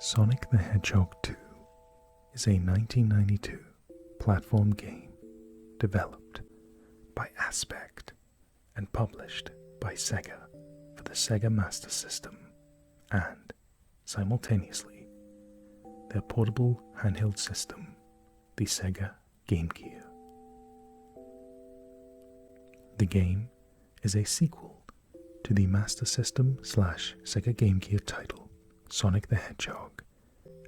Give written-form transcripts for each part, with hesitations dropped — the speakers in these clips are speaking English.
Sonic the Hedgehog 2 is a 1992 platform game developed by Aspect and published by Sega for the Sega Master System and, simultaneously, their portable handheld system, the Sega Game Gear. The game is a sequel to the Master System / Sega Game Gear title Sonic the Hedgehog,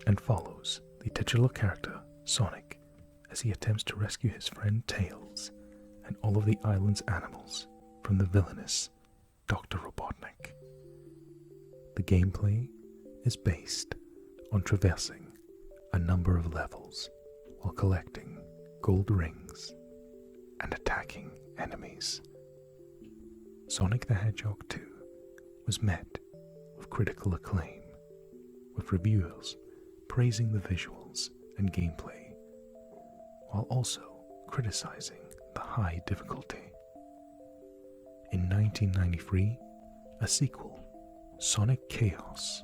and follows the titular character Sonic as he attempts to rescue his friend Tails and all of the island's animals from the villainous Doctor Robotnik. The gameplay is based on traversing a number of levels while collecting gold rings and attacking enemies. Sonic the Hedgehog 2 was met with critical acclaim, with reviewers praising the visuals and gameplay, while also criticizing the high difficulty. In 1993, a sequel, Sonic Chaos,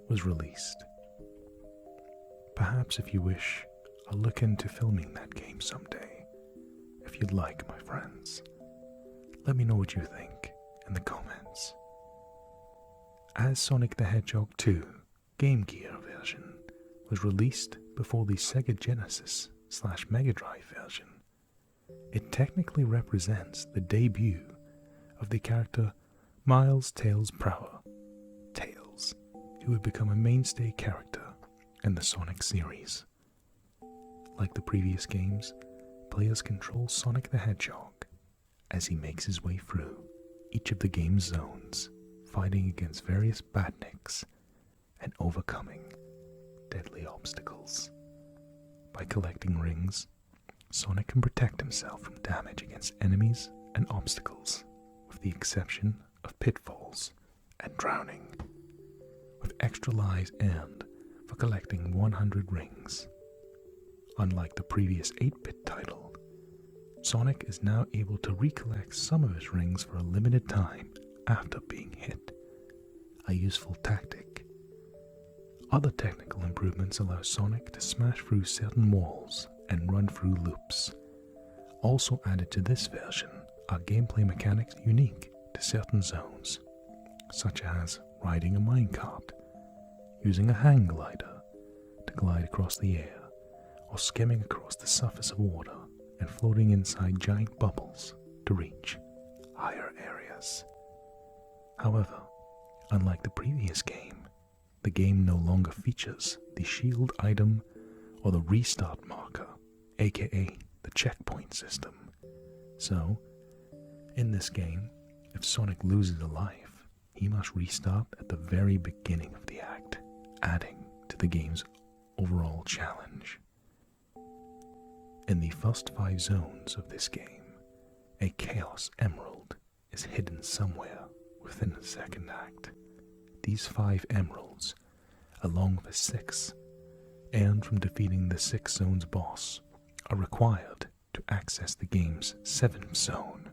was released. Perhaps if you wish, I'll look into filming that game someday. If you'd like, my friends, let me know what you think in the comments. As Sonic the Hedgehog 2 Game Gear version was released before the Sega Genesis / Mega Drive version, it technically represents the debut of the character Miles Tails Prower, Tails, who would become a mainstay character in the Sonic series. Like the previous games, players control Sonic the Hedgehog as he makes his way through each of the game's zones, fighting against various badniks and overcoming deadly obstacles. By collecting rings, Sonic can protect himself from damage against enemies and obstacles, with the exception of pitfalls and drowning, with extra lives earned for collecting 100 rings. Unlike the previous 8-bit title, Sonic is now able to recollect some of his rings for a limited time after being hit, a useful tactic. Other technical improvements allow Sonic to smash through certain walls and run through loops. Also added to this version are gameplay mechanics unique to certain zones, such as riding a minecart, using a hang glider to glide across the air, or skimming across the surface of water and floating inside giant bubbles to reach higher areas. However, unlike the previous game, the game no longer features the shield item or the restart marker, aka the checkpoint system. So, in this game, if Sonic loses a life, he must restart at the very beginning of the act, adding to the game's overall challenge. In the first 5 zones of this game, a Chaos Emerald is hidden somewhere within the second act. These 5 emeralds, along with a 6, earned from defeating the 6 zone's boss, are required to access the game's 7th zone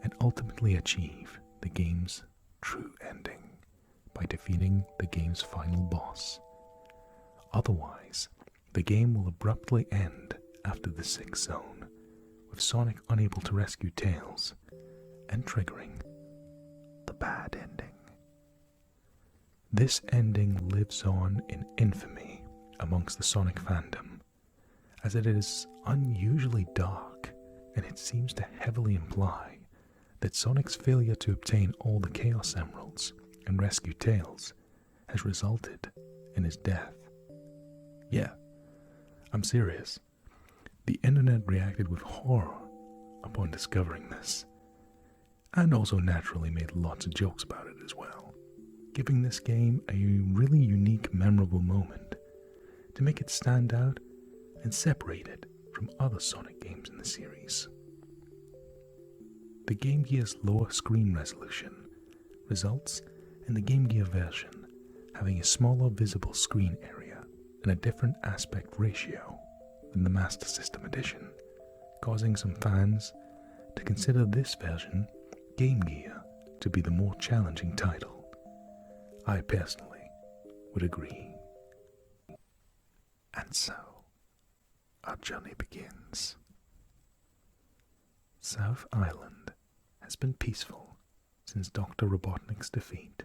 and ultimately achieve the game's true ending by defeating the game's final boss. Otherwise, the game will abruptly end after the 6th zone, with Sonic unable to rescue Tails and triggering the bad ending. This ending lives on in infamy amongst the Sonic fandom, as it is unusually dark, and it seems to heavily imply that Sonic's failure to obtain all the Chaos Emeralds and rescue Tails has resulted in his death. Yeah, I'm serious. The internet reacted with horror upon discovering this, and also naturally made lots of jokes about it as well, giving this game a really unique, memorable moment to make it stand out and separate it from other Sonic games in the series. The Game Gear's lower screen resolution results in the Game Gear version having a smaller visible screen area and a different aspect ratio than the Master System edition, causing some fans to consider this version, Game Gear, to be the more challenging title. I personally would agree. And so, our journey begins. South Island has been peaceful since Doctor Robotnik's defeat.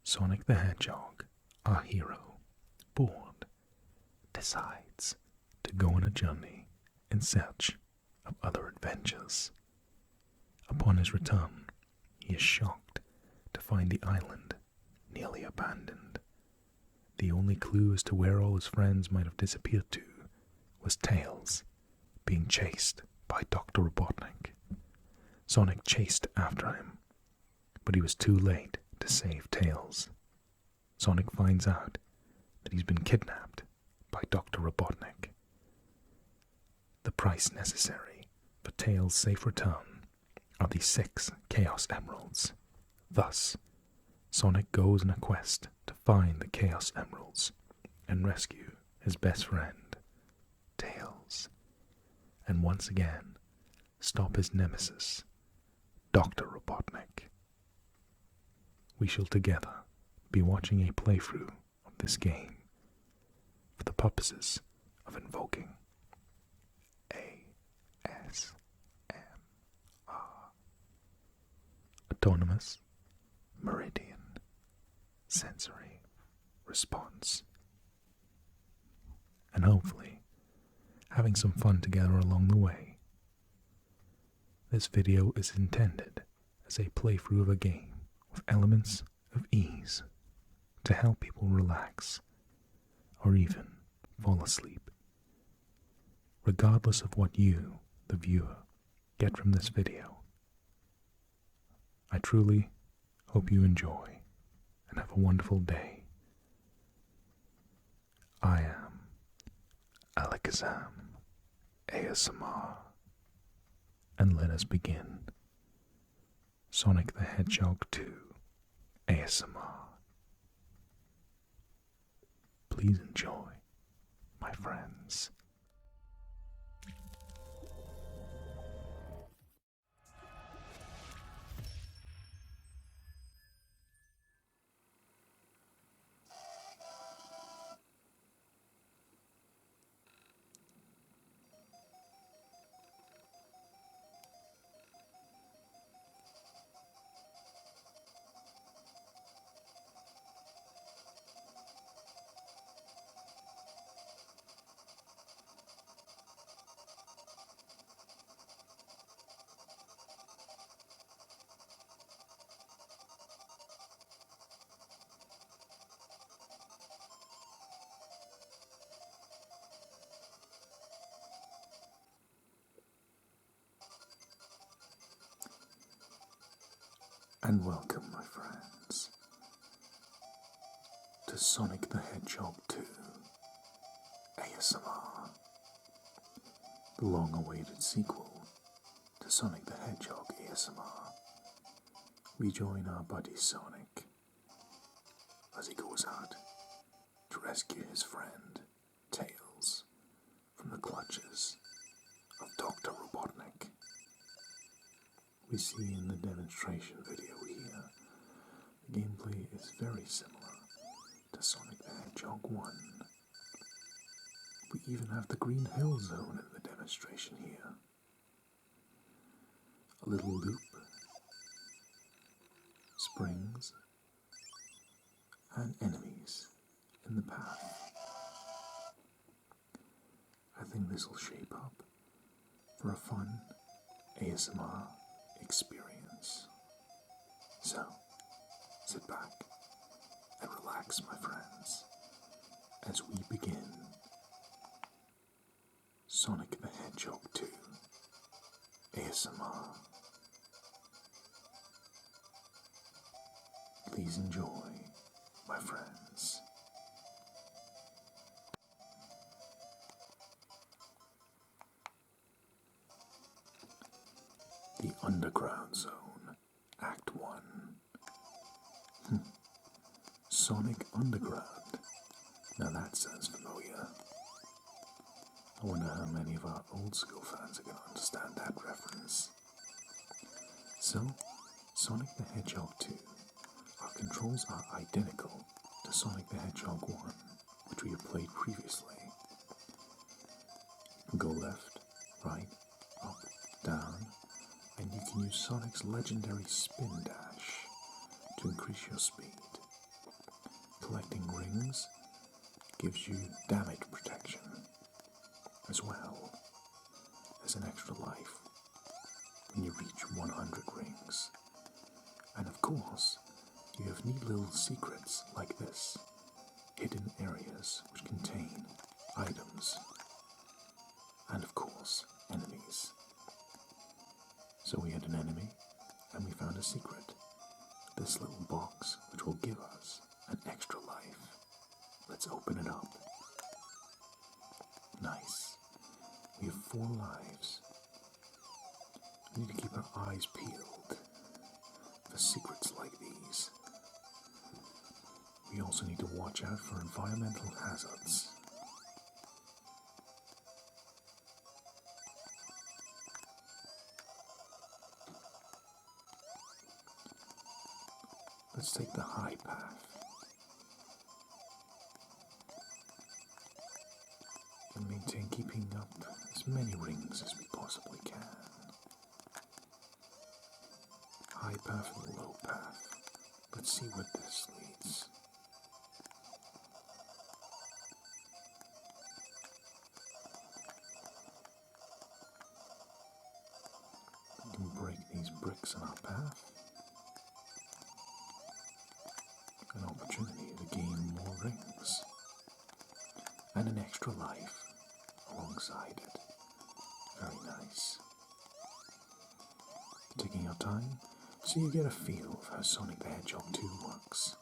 Sonic the Hedgehog, our hero, bored, decides to go on a journey in search of other adventures. Upon his return, he is shocked to find the island nearly abandoned. The only clue as to where all his friends might have disappeared to was Tails being chased by Doctor Robotnik. Sonic chased after him, but he was too late to save Tails. Sonic finds out that he's been kidnapped by Doctor Robotnik. The price necessary for Tails' safe return are the 6 Chaos Emeralds. Thus, Sonic goes on a quest to find the Chaos Emeralds and rescue his best friend, Tails, and once again stop his nemesis, Doctor Robotnik. We shall together be watching a playthrough of this game for the purposes of invoking ASMR, Autonomous Meridian Sensory Response, and hopefully having some fun together along the way. This video is intended as a playthrough of a game with elements of ease to help people relax or even fall asleep. Regardless of what you, the viewer, get from this video, I truly hope you enjoy and have a wonderful day. I am Alakazam ASMR, and let us begin Sonic the Hedgehog 2 ASMR. Please enjoy, my friends. And welcome, my friends, to Sonic the Hedgehog 2 ASMR, the long-awaited sequel to Sonic the Hedgehog ASMR. We join our buddy Sonic as he goes out to rescue his friend Tails from the clutches of Doctor Robotnik. We see in the demonstration video here, the gameplay is very similar to Sonic the Hedgehog 1. We even have the Green Hill Zone in the demonstration here. A little loop, springs, and enemies in the path. I think this will shape up for a fun ASMR experience. So, sit back and relax, my friends, as we begin Sonic the Hedgehog 2 ASMR. Please enjoy, my friends. The Underground Zone, Act 1. Sonic Underground. Now that sounds familiar. I wonder how many of our old school fans are going to understand that reference. So, Sonic the Hedgehog 2. Our controls are identical to Sonic the Hedgehog 1, which playthrough you played previously. You can go left, right, up, down, and you can use Sonic's legendary spin dash to increase your speed. Collecting rings gives you damage protection, as well as an extra life when you reach 100 rings. And of course, you have neat little secrets like this, hidden areas which contain items, and of course, enemies. So we had an enemy, and we found a secret. This little box, which will give us an extra life. Let's open it up. Nice. We have 4 lives. We need to keep our eyes peeled for secrets like these. We also need to watch out for environmental hazards. Let's take the high path and maintain keeping up as many rings as we possibly can. High path and low path. Let's see what this leads. We can break these bricks in our path. An opportunity to gain more rings and an extra life alongside it. Very nice. Taking your time so you get a feel of how Sonic the Hedgehog 2 works.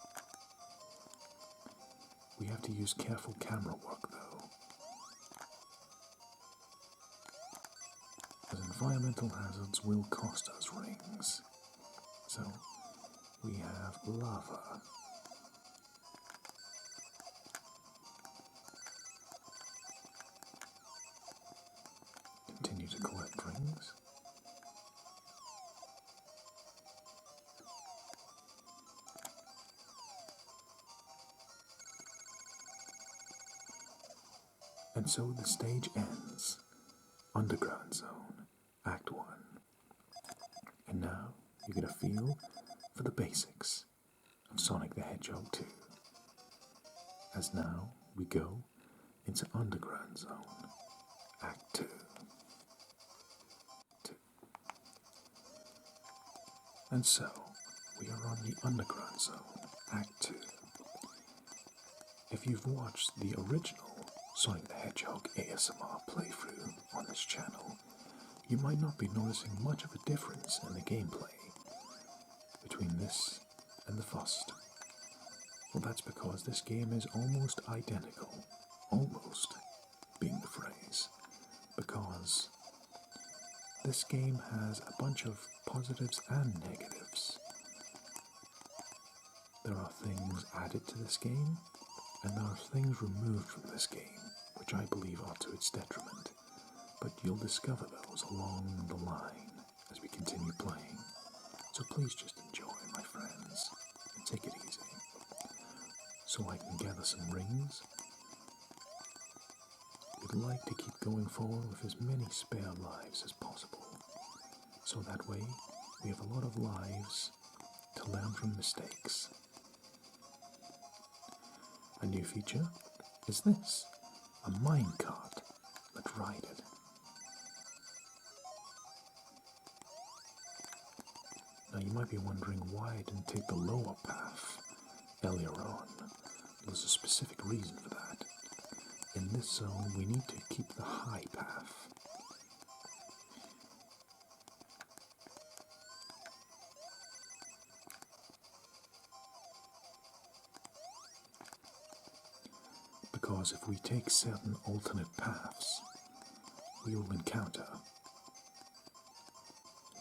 We have to use careful camera work though, as environmental hazards will cost us rings. So we have lava. Continue to collect rings. And so the stage ends. Underground Zone, Act 1. And now you get a feel for the basics of Sonic the Hedgehog 2. As now we go into Underground Zone, Act 2. And so, we are on the Underground Zone, Act 2. If you've watched the original Sonic the Hedgehog ASMR playthrough on this channel, you might not be noticing much of a difference in the gameplay between this and the first. Well, that's because this game is almost identical. Almost being the phrase. Because this game has a bunch of positives and negatives. There are things added to this game, and there are things removed from this game, which I believe are to its detriment. But you'll discover those along the line as we continue playing. So please just enjoy, my friends, and take it easy. So I can gather some rings. We'd like to keep going forward with as many spare lives as possible. So that way, we have a lot of lives to learn from mistakes. A new feature is this, a minecart. Let's ride it. Now you might be wondering why I didn't take the lower path earlier on. There's a specific reason for that. In this zone, we need to keep the high path. Because if we take certain alternate paths, we will encounter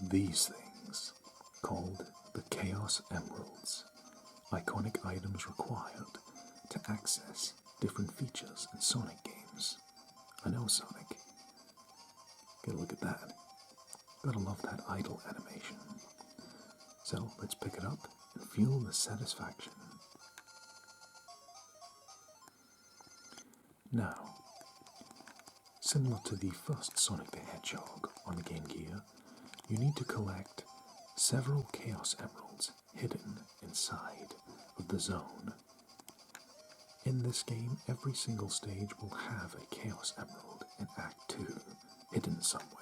these things, called the Chaos Emeralds, iconic items required to access different features in Sonic games. I know, Sonic. Get a look at that. Gotta love that idle animation. So let's pick it up and feel the satisfaction. Now, similar to the first Sonic the Hedgehog on the Game Gear, you need to collect several Chaos Emeralds hidden inside of the zone. In this game, every single stage will have a Chaos Emerald in Act 2 hidden somewhere,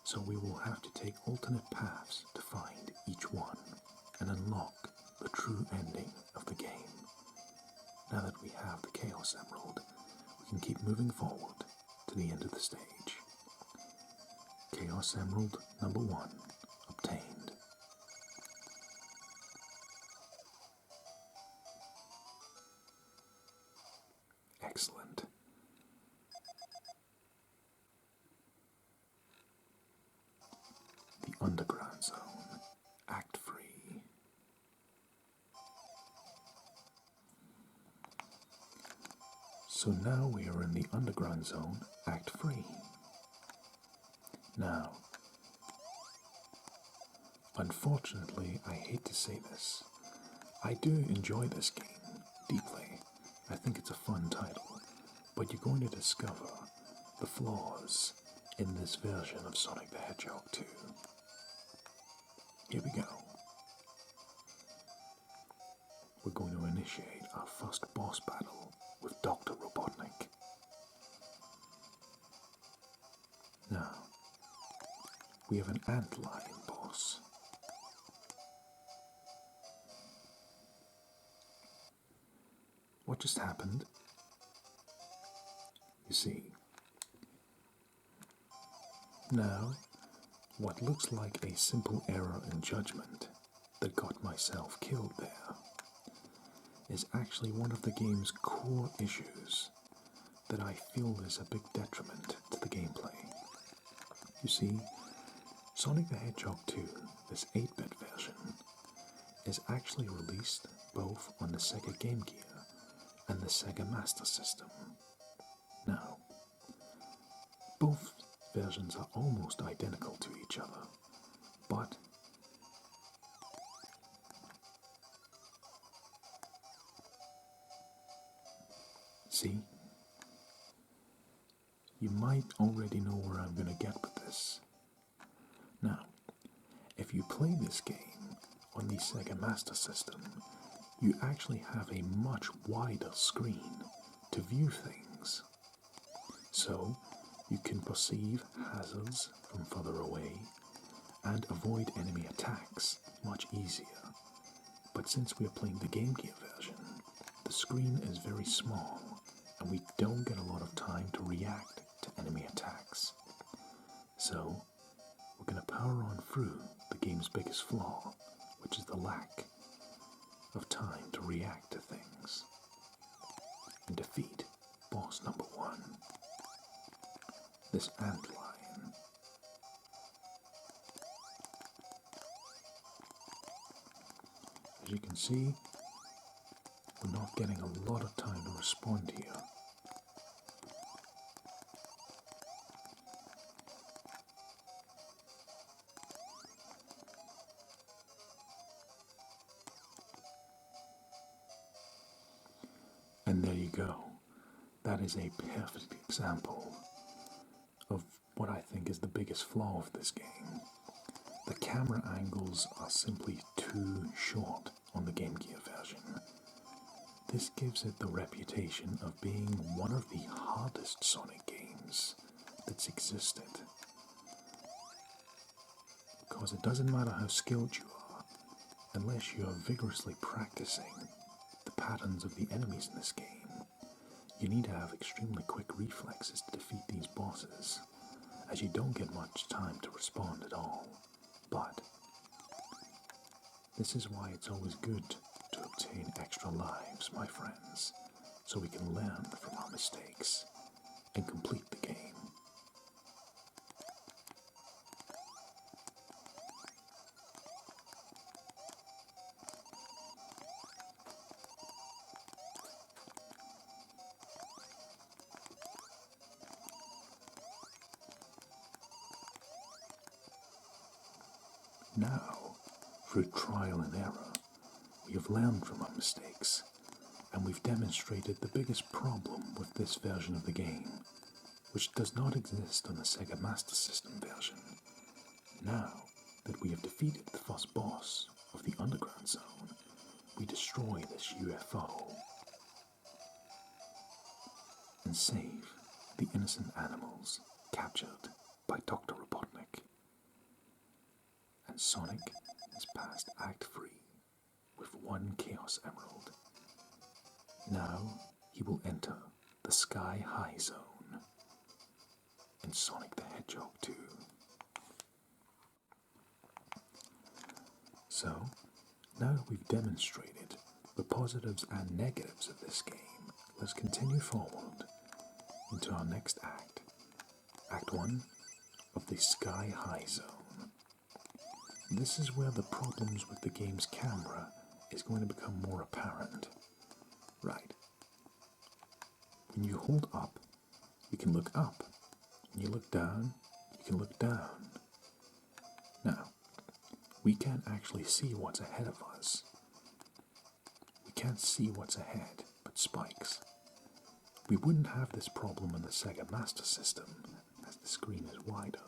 so we will have to take alternate paths to find each one and unlock the true ending of the game. Now that we have the Chaos Emerald, we can keep moving forward to the end of the stage. Chaos Emerald number 1 obtained. Excellent. The Underground Zone, Act 3. So now we are in the Underground Zone, Act 3. Now, unfortunately, I hate to say this, I do enjoy this game deeply. I think it's a fun title, but you're going to discover the flaws in this version of Sonic the Hedgehog 2. Here we go. We're going to initiate our first boss battle with Doctor Robotnik. Now, we have an antlion boss. What just happened? You see, now, what looks like a simple error in judgment that got myself killed there is actually one of the game's core issues that I feel is a big detriment to the gameplay. You see, Sonic the Hedgehog 2, this 8-bit version, is actually released both on the Sega Game Gear and the Sega Master System. Now, both versions are almost identical to each other, but see, you might already know where I'm going to get with this. Now, if you play this game on the Sega Master System, you actually have a much wider screen to view things. So, you can perceive hazards from further away and avoid enemy attacks much easier. But since we are playing the Game Gear version, the screen is very small and we don't get a lot of time to react to enemy attacks. So, we're going to power on through the game's biggest flaw, which is the lack of time to react to things, and defeat boss number 1, this antlion. As you can see, we're not getting a lot of time to respond here. And there you go. That is a perfect example of what I think is the biggest flaw of this game. The camera angles are simply too short on the Game Gear version. This gives it the reputation of being one of the hardest Sonic games that's existed. Because it doesn't matter how skilled you are, unless you are vigorously practicing the patterns of the enemies in this game. You need to have extremely quick reflexes to defeat these bosses, as you don't get much time to respond at all. But this is why it's always good to obtain extra lives, my friends, so we can learn from our mistakes and complete the game. Now, through trial and error, we have learned from our mistakes, And we've demonstrated the biggest problem with this version of the game, which does not exist on the Sega Master System version. Now that we have defeated the first boss of the Underground Zone, we destroy this UFO and save the innocent animals captured by Doctor Robotnik. And Sonic is past Act 3 with 1 Chaos Emerald. Now he will enter the Sky High Zone in Sonic the Hedgehog 2. So, now that we've demonstrated the positives and negatives of this game, let's continue forward into our next act, Act 1 of the Sky High Zone. This is where the problems with the game's camera is going to become more apparent. Right. When you hold up, you can look up. When you look down, you can look down. Now, we can't actually see what's ahead of us. We can't see what's ahead but spikes. We wouldn't have this problem in the Sega Master System, as the screen is wider.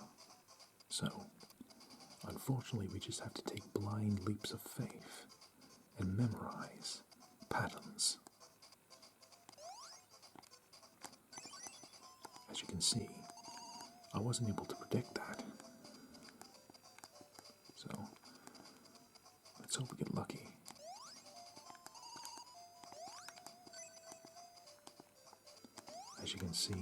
So, unfortunately, we just have to take blind leaps of faith and memorize patterns. As you can see, I wasn't able to predict that. So, let's hope we get lucky. As you can see,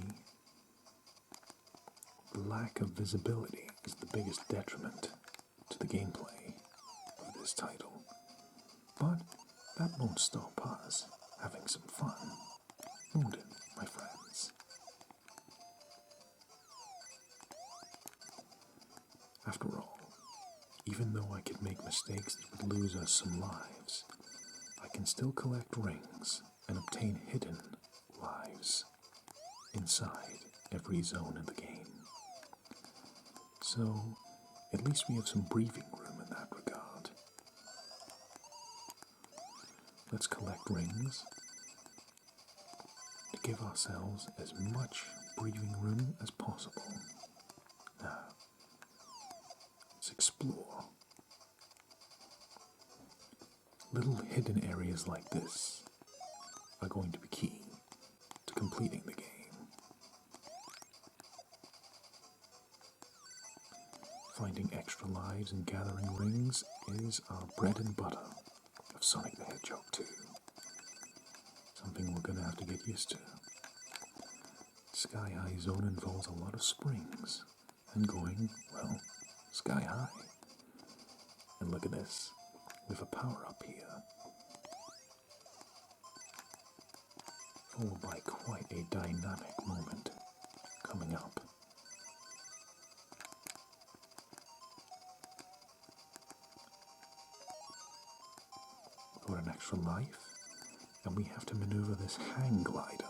the lack of visibility is the biggest detriment to the gameplay of this title. But that won't stop us having some fun, won't it, my friends? After all, even though I could make mistakes that would lose us some lives, I can still collect rings and obtain hidden lives inside every zone in the game. So, at least we have some breathing room in that regard. Let's collect rings to give ourselves as much breathing room as possible. Now, let's explore. Little hidden areas like this are going to be key to completing the game. Finding extra lives and gathering rings is our bread and butter of Sonic the Hedgehog 2. Something we're going to have to get used to. Sky High Zone involves a lot of springs and going, well, sky high. And look at this, with a power-up here, followed by quite a dynamic moment coming up. Got an extra life, and we have to maneuver this hang glider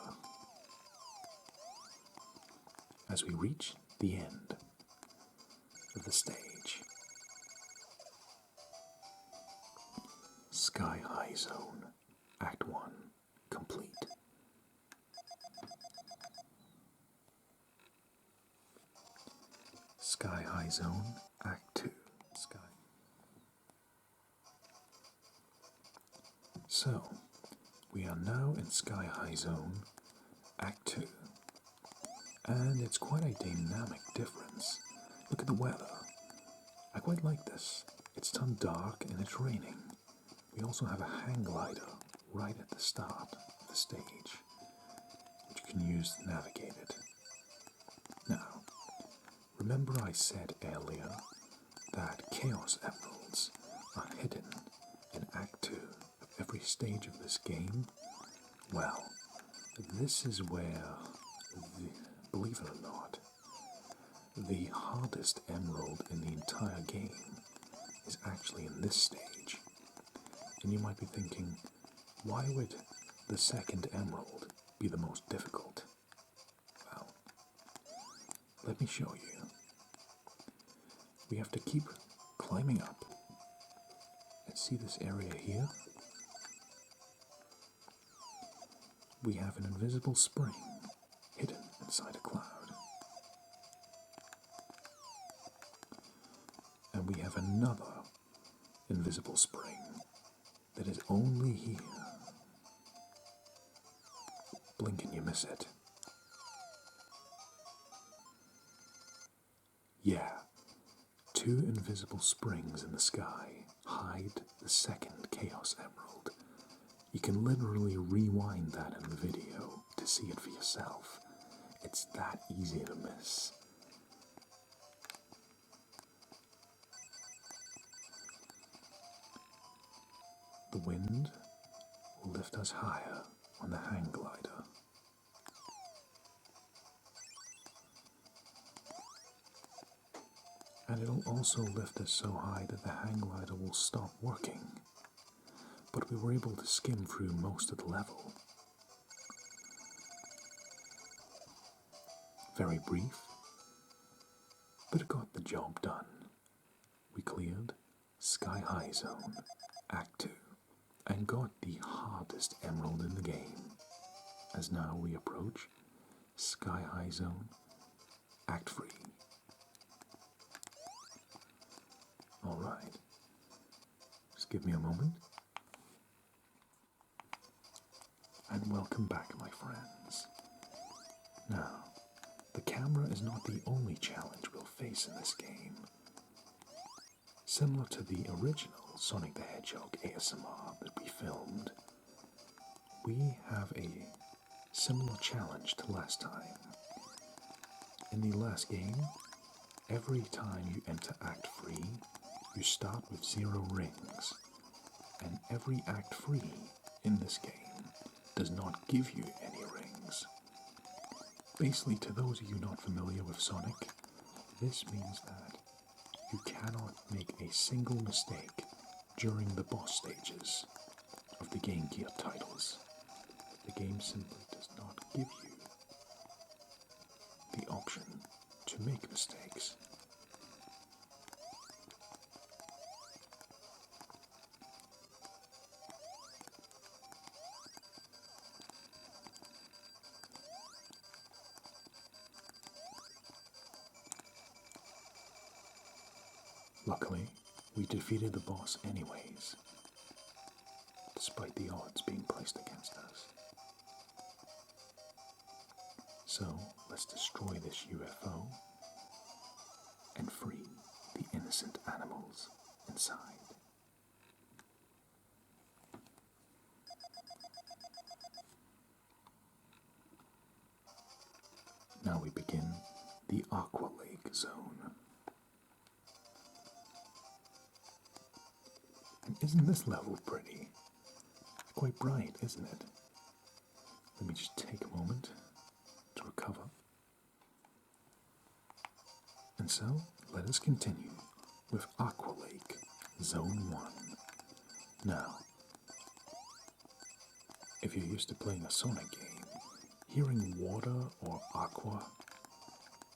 as we reach the end of the stage. Sky High Zone, Act 1, complete. Sky High Zone, Act 2. So, we are now in Sky High Zone, Act 2. And it's quite a dynamic difference. Look at the weather. I quite like this. It's turned dark and it's raining. We also have a hang glider right at the start of the stage, which you can use to navigate it. Now, remember I said earlier that Chaos Emeralds are hidden in Act 2 of every stage of this game? Well, this is where, believe it or not, the hardest emerald in the entire game is actually in this stage. And you might be thinking, why would the second emerald be the most difficult? Well, let me show you. We have to keep climbing up. And see this area here? we have an invisible spring hidden inside a cloud. And we have another invisible spring that is only here. Blink and you miss it. Yeah, 2 invisible springs in the sky hide the second Chaos Emerald. You can literally rewind that in the video to see it for yourself. It's that easy to miss. The wind will lift us higher on the hang glider. And it'll also lift us so high that the hang glider will stop working. But we were able to skim through most of the level. Very brief, but it got the job done. We cleared Sky High Zone, Act 2, and got the hardest emerald in the game, as now we approach Sky High Zone, Act 3. Alright, just give me a moment. And welcome back, my friends. Now, the camera is not the only challenge we'll face in this game. Similar to the original Sonic the Hedgehog ASMR that we filmed, we have a similar challenge to last time. In the last game, every time you enter Act 3, you start with 0 rings, and every Act 3 in this game does not give you any rings. Basically, to those of you not familiar with Sonic, this means that you cannot make a single mistake during the boss stages of the Game Gear titles. The game simply does not give you the option to make mistakes. Luckily, we defeated the boss anyways, despite the odds being placed against us. So, let's destroy this UFO and free the innocent animals inside. Now we begin the Aqua Lake Zone. And isn't this level pretty? Quite bright, isn't it? Let me just take a moment to recover. And so, let us continue with Aqua Lake Zone 1. Now, if you're used to playing a Sonic game, hearing water or aqua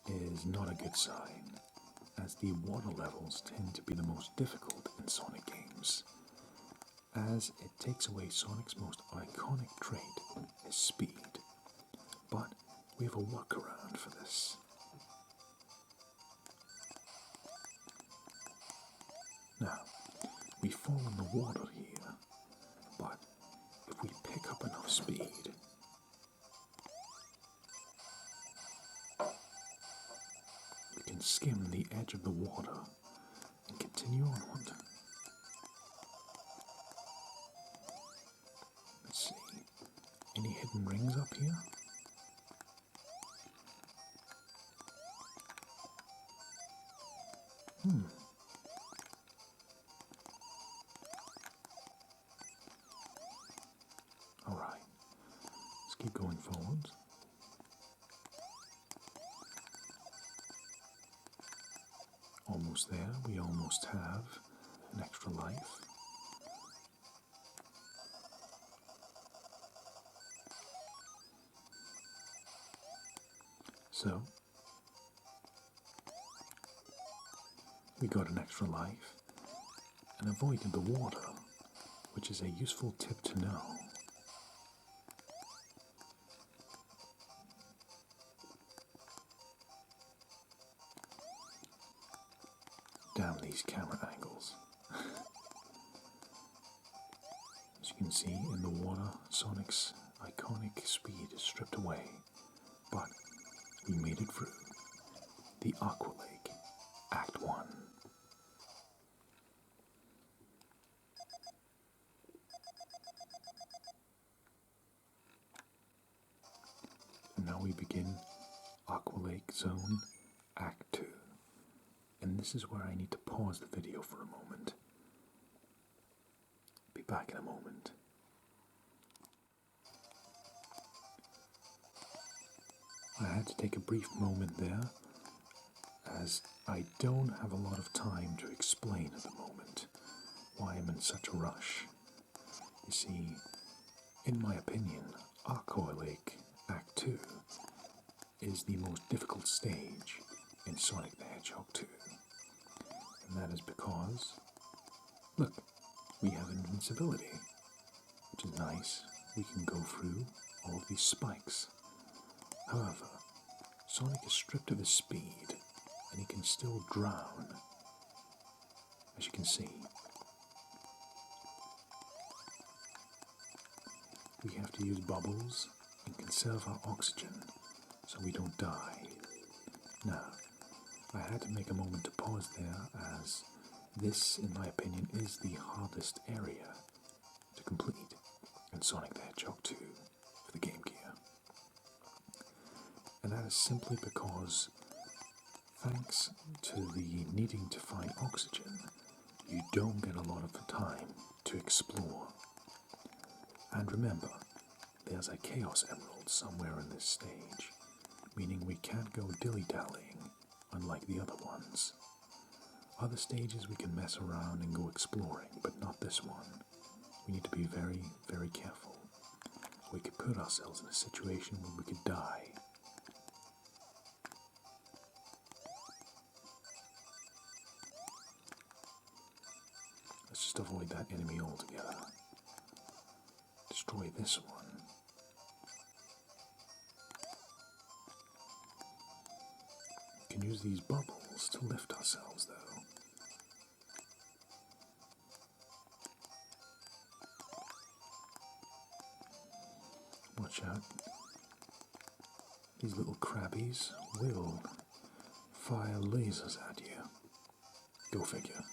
is not a good sign, as the water levels tend to be the most difficult in Sonic games, as it takes away Sonic's most iconic trait, his speed. But we have a workaround for this. Now, we fall in the water here, but if we pick up enough speed, we can skim the edge of the water and continue onward. Let's see, any hidden rings up here? Alright, let's keep going forward. Almost there, we almost have an extra life. So, we got an extra life and avoided the water, which is a useful tip to know. Damn these camera angles. As you can see in the water, Sonic's iconic speed is stripped away, but we made it through. The Aqua Lake, Act 1. And now we begin Aqua Lake Zone, Act 2. And this is where I need to pause the video for a moment. Be back in a moment. I had to take a brief moment there, as I don't have a lot of time to explain at the moment why I'm in such a rush. You see, in my opinion, Aqua Lake Act 2 is the most difficult stage in Sonic the Hedgehog 2. And that is because, look, we have invincibility, which is nice. We can go through all of these spikes. However, Sonic is stripped of his speed, and he can still drown, as you can see. We have to use bubbles and conserve our oxygen so we don't die. Now, I had to make a moment to pause there, as this, in my opinion, is the hardest area to complete in Sonic the Hedgehog 2 for the Game Gear. And that is simply because, thanks to the needing to find oxygen, you don't get a lot of the time to explore. And remember, there's a Chaos Emerald somewhere in this stage, meaning we can't go dilly-dallying, unlike the other ones. Other stages we can mess around and go exploring, but not this one. We need to be very, very careful. We could put ourselves in a situation where we could die. Let's just avoid that enemy altogether. Destroy this one. We can use these bubbles to lift ourselves, though. Watch out. These little crabbies will fire lasers at you. Go figure.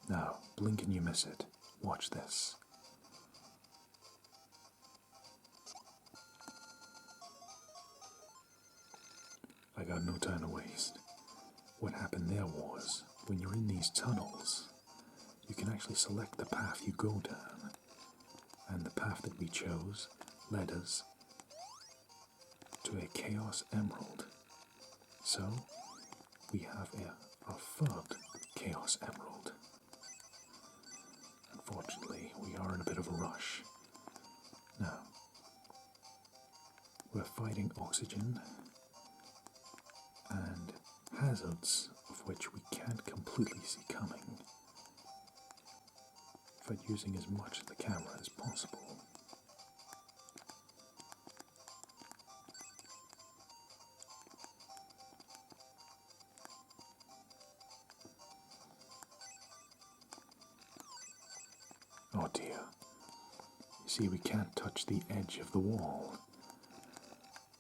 Now, blink and you miss it. Watch this. I got no time to waste. What happened there was, when you're in these tunnels, you can actually select the path you go down. And the path that we chose led us to a Chaos Emerald. So, we have our third Chaos Emerald. Unfortunately, we are in a bit of a rush. Now, we're fighting oxygen and hazards of which we can't completely see coming, but using as much of the camera as possible. Oh dear. You see, we can't touch the edge of the wall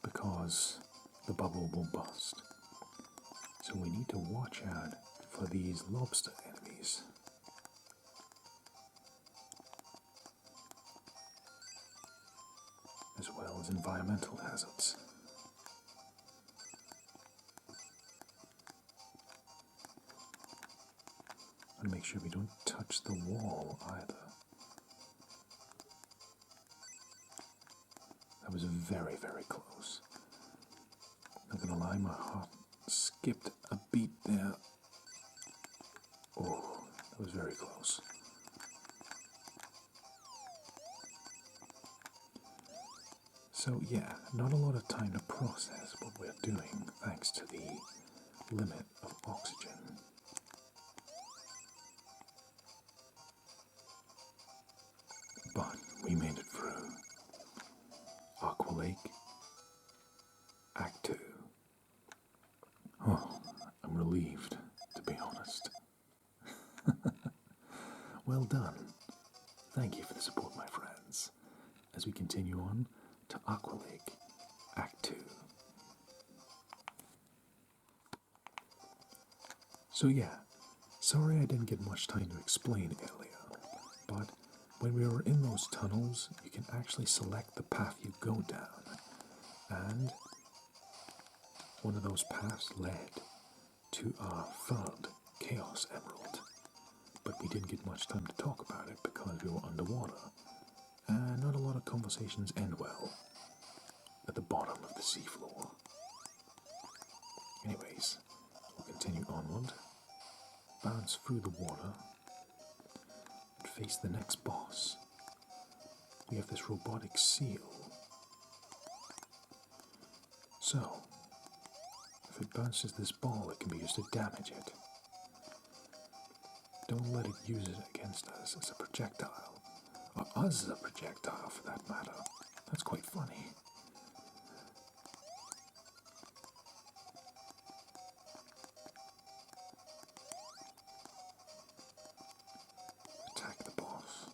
because the bubble will bust. So we need to watch out for these lobster enemies. As well as environmental hazards. And make sure we don't touch the wall either. That was very, very close. Not gonna lie, my heart skipped a beat there. Oh, that was very close. So yeah, not a lot of time to process what we're doing thanks to the limit of oxygen. But we made it through. Aqua Lake, Act 2. Oh, Well done. Thank you for the support, my friends, as we continue on to Aqua Lake, Act 2. So yeah, sorry I didn't get much time to explain earlier, but when we were in those tunnels, you can actually select the path you go down, and one of those paths led to our third Chaos Emerald. But we didn't get much time to talk about it because we were underwater, and not a lot of conversations end well at the bottom of the seafloor. Anyways, we'll continue onward, bounce through the water, and face the next boss. We have this robotic seal. So, if it bounces this ball, it can be used to damage it. Don't let it use it against us as a projectile, or us as a projectile for that matter. That's quite funny. Attack the boss.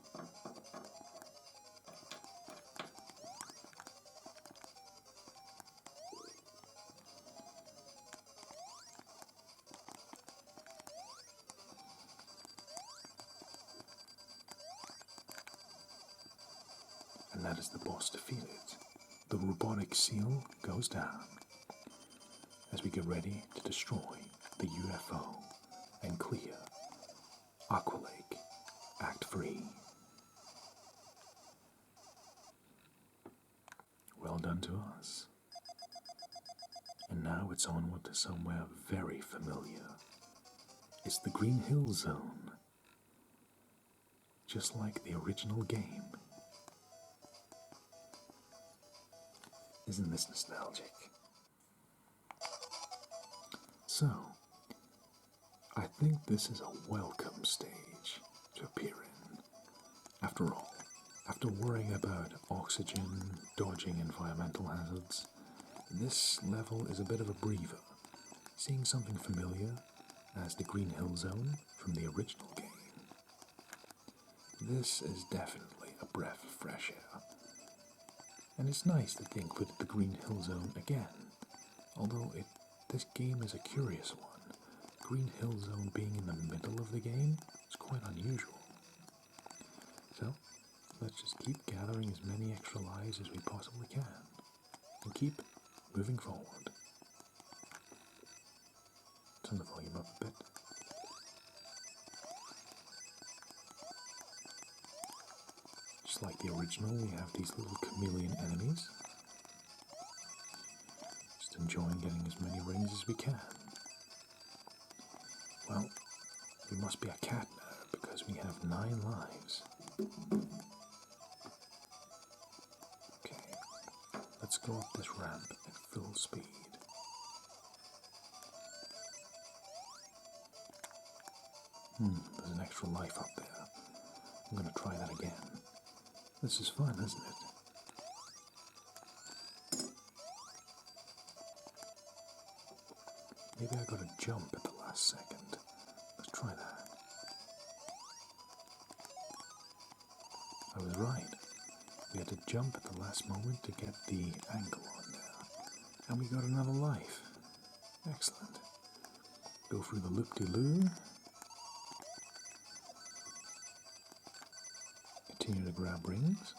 And that is the boss defeated. The robotic seal goes down as we get ready to destroy the UFO and clear Aqua Lake, Act 3. Well done to us. And now it's onward to somewhere very familiar. It's the Green Hill Zone, just like the original game. Isn't this nostalgic? So, I think this is a welcome stage to appear in. After all, after worrying about oxygen, dodging environmental hazards, this level is a bit of a breather, seeing something familiar as the Green Hill Zone from the original game. This is definitely a breath of fresh air. And it's nice that they included the Green Hill Zone again, although this game is a curious one. Green Hill Zone being in the middle of the game is quite unusual. So, let's just keep gathering as many extra lives as we possibly can, and keep moving forward. Turn the volume up a bit. Just like the original, we have these little chameleon enemies. Just enjoying getting as many rings as we can. Well, we must be a cat now because we have 9 lives. Okay, let's go up this ramp at full speed. There's an extra life up there. I'm going to try that again. This is fun, isn't it? Maybe I got to jump at the last second. Let's try that. I was right. We had to jump at the last moment to get the angle on there. And we got another life. Excellent. Go through the loop-de-loo. Continue to grab rings.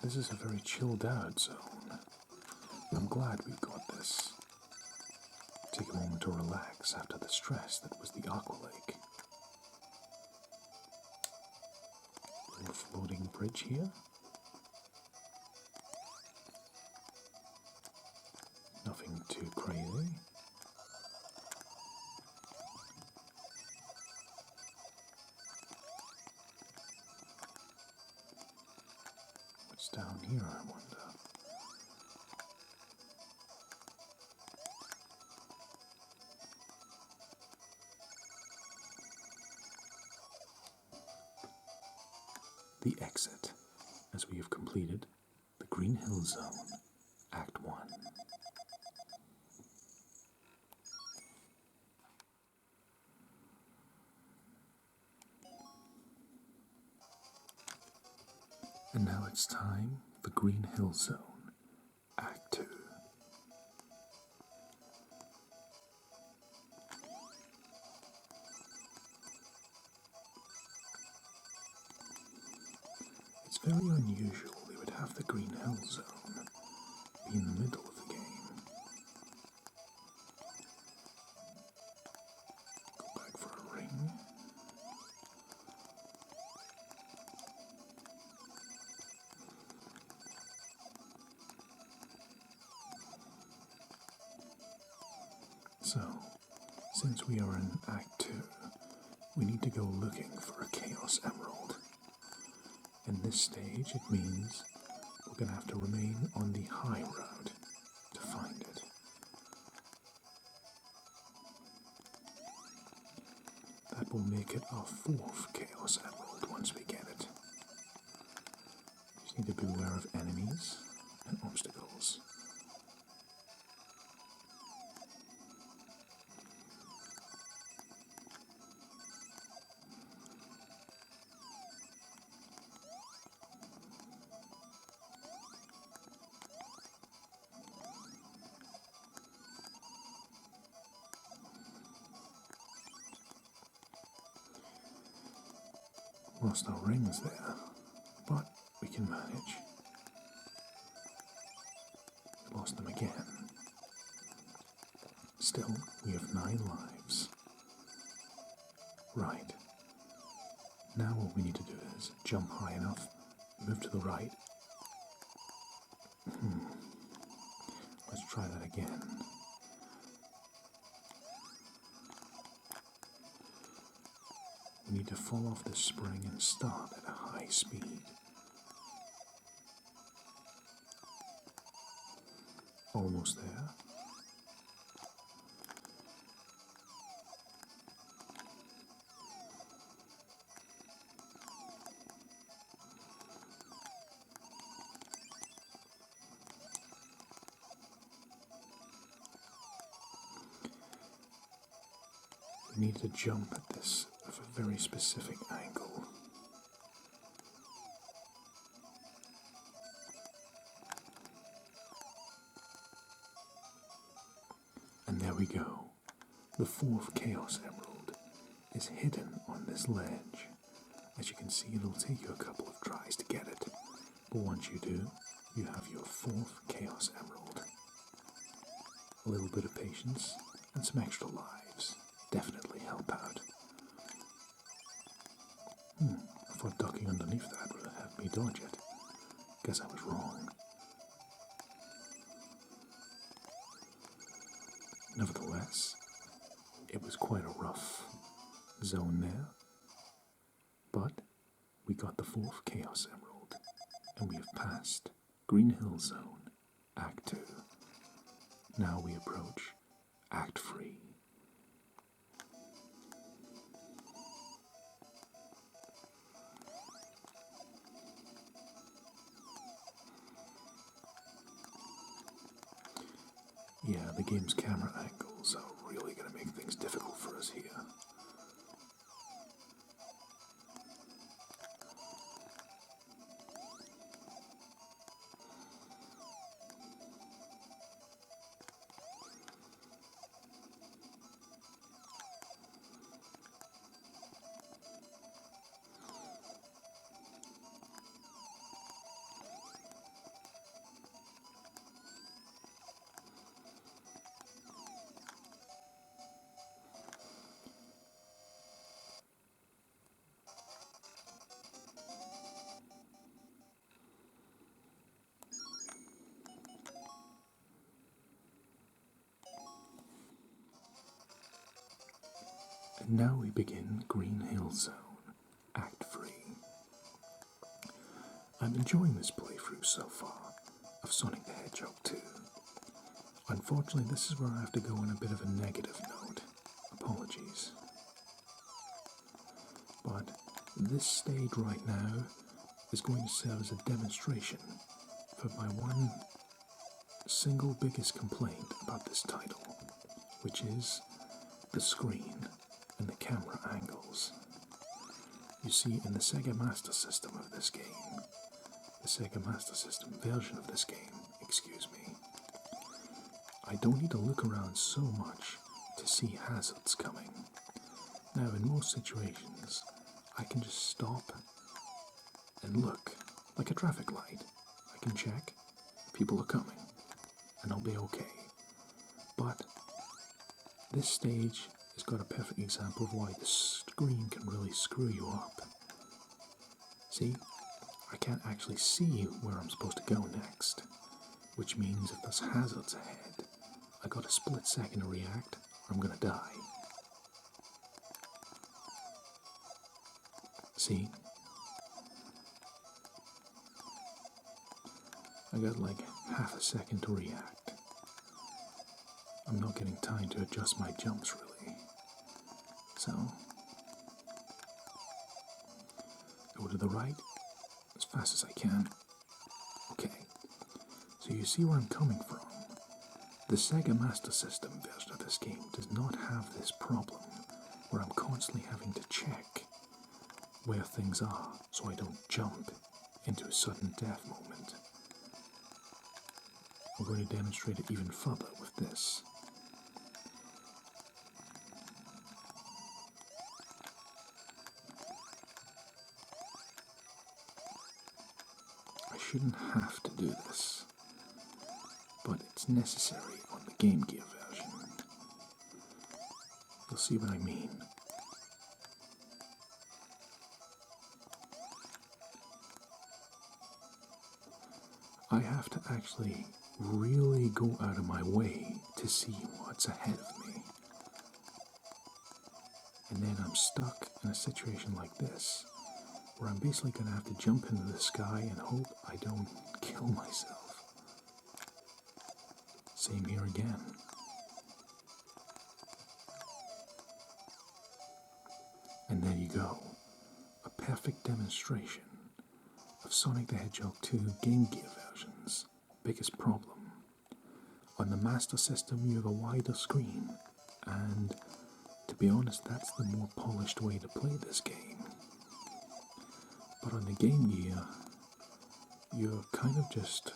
This is a very chilled out zone. I'm glad we've got this. Take a moment to relax after the stress that was the Aqua Lake. Little floating bridge here. Nothing too crazy. down here, I wonder? The exit, as we have completed the Green Hill Zone, Act 1. And now it's time for Green Hill Zone, Act 2. It's very unusual they would have the Green Hill Zone be in the middle of the game. Go back for a ring. So, since we are in Act 2, we need to go looking for a Chaos Emerald. In this stage, it means we're going to have to remain on the high road to find it. That will make it our 4th Chaos Emerald once we get it. Just need to be aware of enemies and obstacles. Lost our rings there, but we can manage. We lost them again. Still, we have 9 lives. Right. Now what we need to do is jump high enough, move to the right. Let's try that again. We need to fall off the spring and start at a high speed. Almost there. We need to jump at this of a very specific angle. And there we go. The 4th Chaos Emerald is hidden on this ledge. As you can see, it'll take you a couple of tries to get it. But once you do, you have your 4th Chaos Emerald. A little bit of patience and some extra lives definitely help out. I thought ducking underneath that would have me dodge it. Guess I was wrong. Nevertheless, it was quite a rough zone there. But we got the 4th Chaos Emerald, and we have passed Green Hill Zone, Act 2. Now we approach Act 3. Yeah, the game's camera angles are really going to make things difficult for us here. And now we begin Green Hill Zone, Act 3. I'm enjoying this playthrough so far of Sonic the Hedgehog 2. Unfortunately, this is where I have to go on a bit of a negative note. Apologies. But this stage right now is going to serve as a demonstration for my one single biggest complaint about this title, which is the screen and the camera angles. You see, in the Sega Master System of this game, the Sega Master System version of this game, excuse me, I don't need to look around so much to see hazards coming. Now, in most situations, I can just stop and look, like a traffic light. I can check, people are coming, and I'll be okay. But this stage has got a perfect example of why the screen can really screw you up. See, I can't actually see where I'm supposed to go next, which means if there's hazards ahead, I got a split second to react, or I'm gonna die. See? I got like half a second to react. I'm not getting time to adjust my jumps really. So, go to the right as fast as I can. Okay, so you see where I'm coming from. The Sega Master System version of this game does not have this problem where I'm constantly having to check where things are so I don't jump into a sudden death moment. I'm going to demonstrate it even further with this. I shouldn't have to do this, but it's necessary on the Game Gear version. You'll see what I mean. I have to actually really go out of my way to see what's ahead of me. And then I'm stuck in a situation like this, where I'm basically going to have to jump into the sky and hope I don't kill myself. Same here again. And there you go. A perfect demonstration of Sonic the Hedgehog 2 Game Gear version's biggest problem. On the Master System you have a wider screen, and to be honest that's the more polished way to play this game. But on the Game Gear, you're kind of just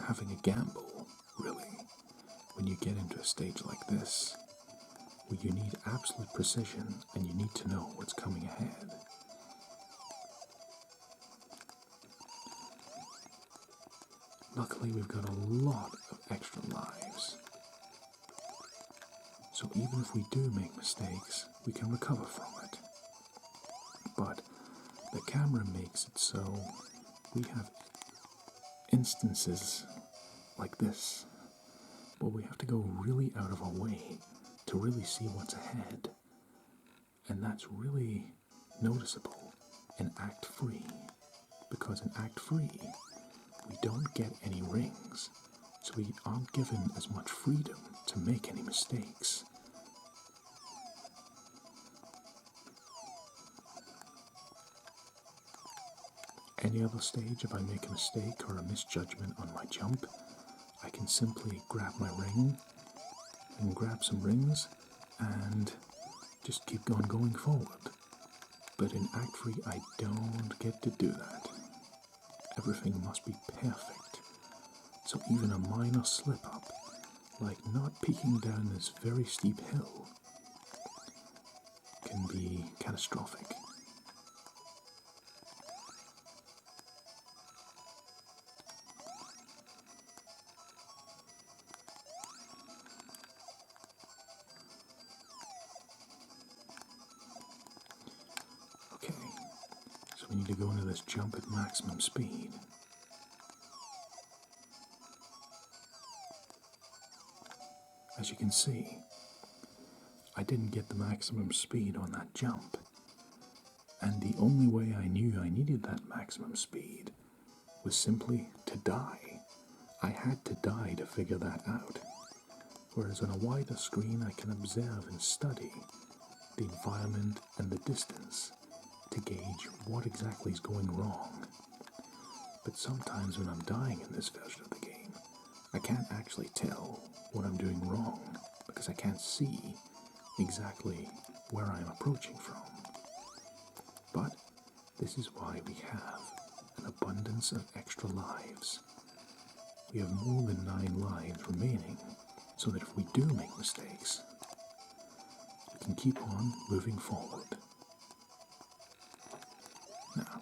having a gamble, really, when you get into a stage like this, where you need absolute precision and you need to know what's coming ahead. Luckily, we've got a lot of extra lives. So even if we do make mistakes, we can recover from it. But the camera makes it so we have instances like this, where we have to go really out of our way to really see what's ahead. And that's really noticeable in Act 3, because in Act 3, we don't get any rings, so we aren't given as much freedom to make any mistakes. Any other stage, if I make a mistake or a misjudgment on my jump, I can simply grab my ring and grab some rings and just keep on going forward. But in Act 3, I don't get to do that. Everything must be perfect. So even a minor slip-up, like not peeking down this very steep hill, can be catastrophic. Okay, so we need to go into this jump at maximum speed. As you can see, I didn't get the maximum speed on that jump, And the only way I knew I needed that maximum speed was simply to die. I had to die to figure that out. Whereas on a wider screen I can observe and study the environment and the distance to gauge what exactly is going wrong. But sometimes when I'm dying in this version of the game, I can't actually tell what I'm doing wrong because I can't see exactly where I'm approaching from. But this is why we have an abundance of extra lives. We have more than 9 lives remaining, so that if we do make mistakes, we can keep on moving forward. Now,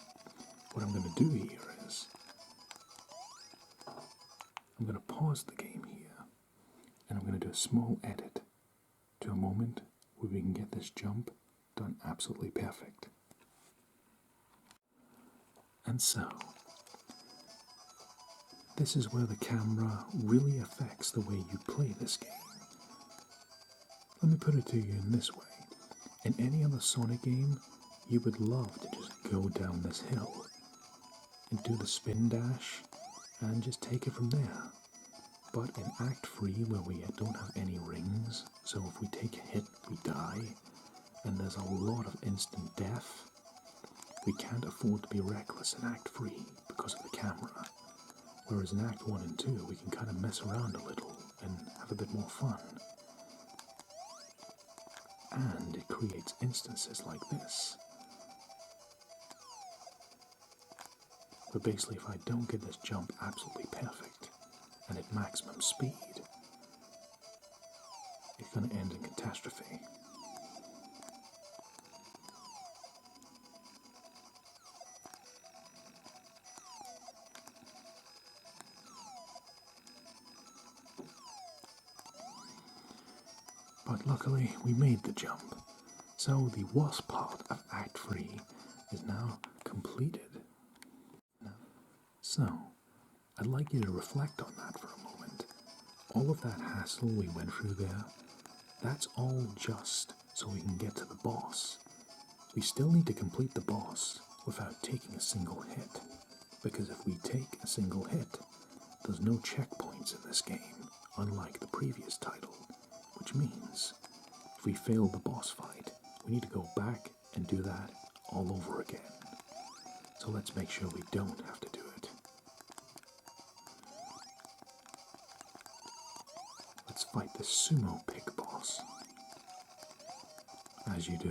what I'm going to do here is, I'm going to pause the game here, and I'm going to do a small edit to a moment where we can get this jump done absolutely perfect. And so, this is where the camera really affects the way you play this game. Let me put it to you in this way. In any other Sonic game, you would love to just go down this hill and do the spin dash and just take it from there. But in Act 3, where we don't have any rings, so if we take a hit, we die, and there's a lot of instant death, we can't afford to be reckless in Act 3 because of the camera. Whereas in Act 1 and 2, we can kind of mess around a little and have a bit more fun. And it creates instances like this. But basically, if I don't get this jump absolutely perfect, and at maximum speed, it's going to end in catastrophe. But luckily, we made the jump, so the worst part of Act 3 is now completed. So, I'd like you to reflect on that for a moment. All of that hassle we went through there, that's all just so we can get to the boss. We still need to complete the boss without taking a single hit, because if we take a single hit, there's no checkpoints in this game, unlike the previous title, which means if we fail the boss fight, we need to go back and do that all over again. So let's make sure we don't have to do it. Let's fight the sumo pig boss. As you do.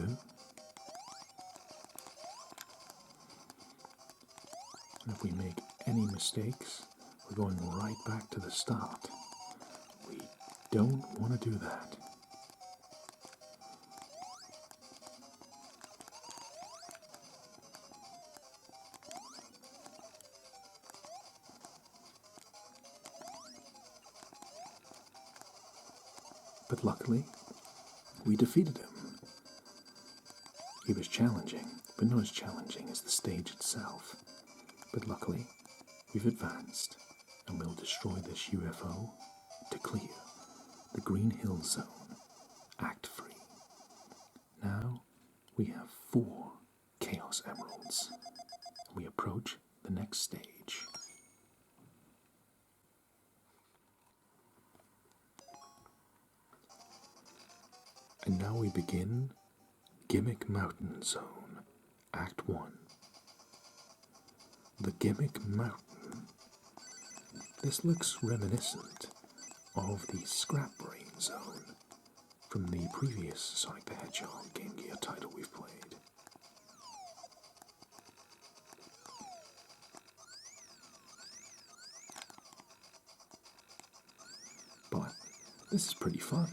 And if we make any mistakes, we're going right back to the start. We don't want to do that. But luckily, we defeated him. He was challenging, but not as challenging as the stage itself. But luckily, we've advanced, and we'll destroy this UFO to clear the Green Hill Zone, Act 3. Now, we have 4 Chaos Emeralds. We approach the next stage. And now we begin Gimmick Mountain Zone, Act 1. The Gimmick Mountain. This looks reminiscent of the Scrap Brain Zone from the previous Sonic the Hedgehog Game Gear title we've played. But this is pretty fun.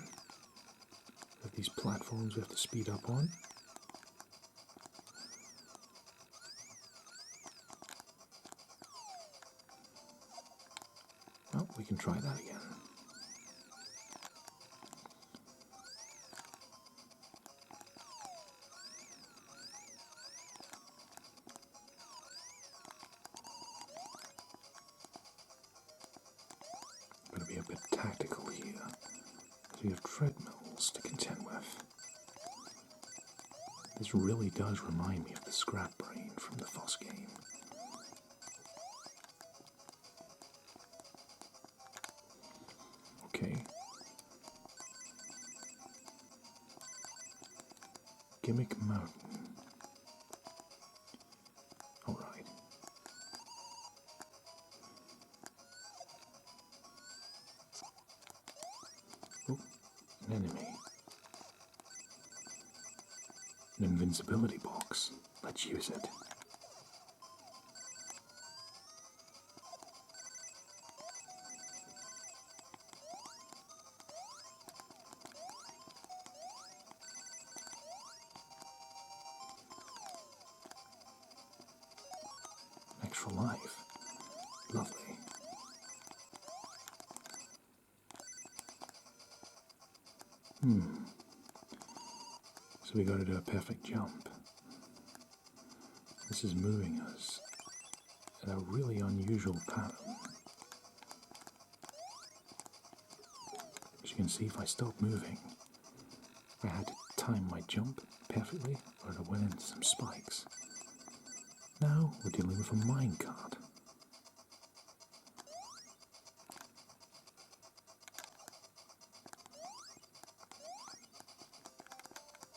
With these platforms we have to speed up on. Well, we can try that again. Gotta be a bit tactical here, as we have treadmills to contend with. This really does remind me of the scrap brain from the Foss game. Okay. Gimmick Mountain. Alright. Oh, an enemy. An invincibility box. Let's use it. Extra life. Lovely. So we gotta do a perfect jump. This is moving us in a really unusual pattern. As you can see, if I stop moving, I had to time my jump perfectly or it went into some spikes. Now we're dealing with a minecart.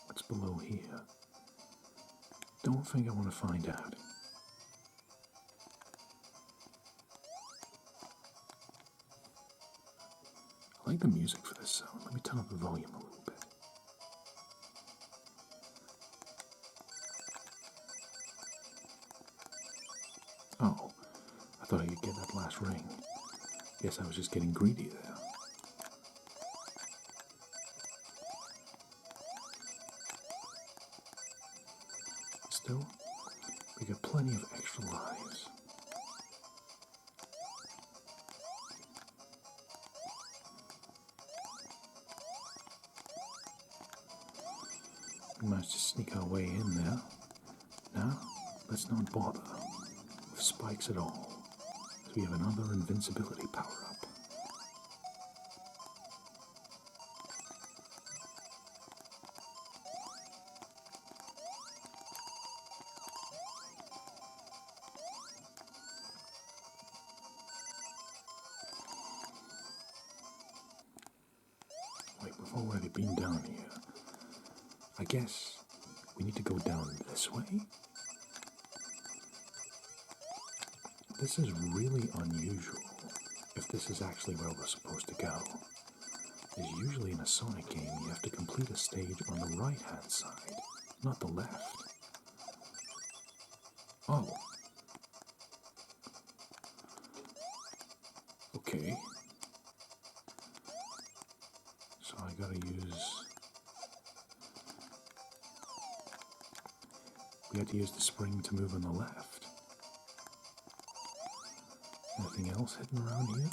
What's below here? Don't think I want to find out. I like the music for this sound. Let me turn up the volume a little bit. Oh, I thought I could get that last ring. Guess I was just getting greedy there. Still, we got plenty of extra lives. We managed to sneak our way in there. Now, let's not bother with spikes at all, as we have another invincibility power-up. Wait, we've already been down here. I guess we need to go down this way? This is really unusual, if this is actually where we're supposed to go. As usually in a Sonic game, you have to complete a stage on the right-hand side, not the left. Oh. Okay. So I gotta use... We had to use the spring to move on the left. Anything else hidden around here?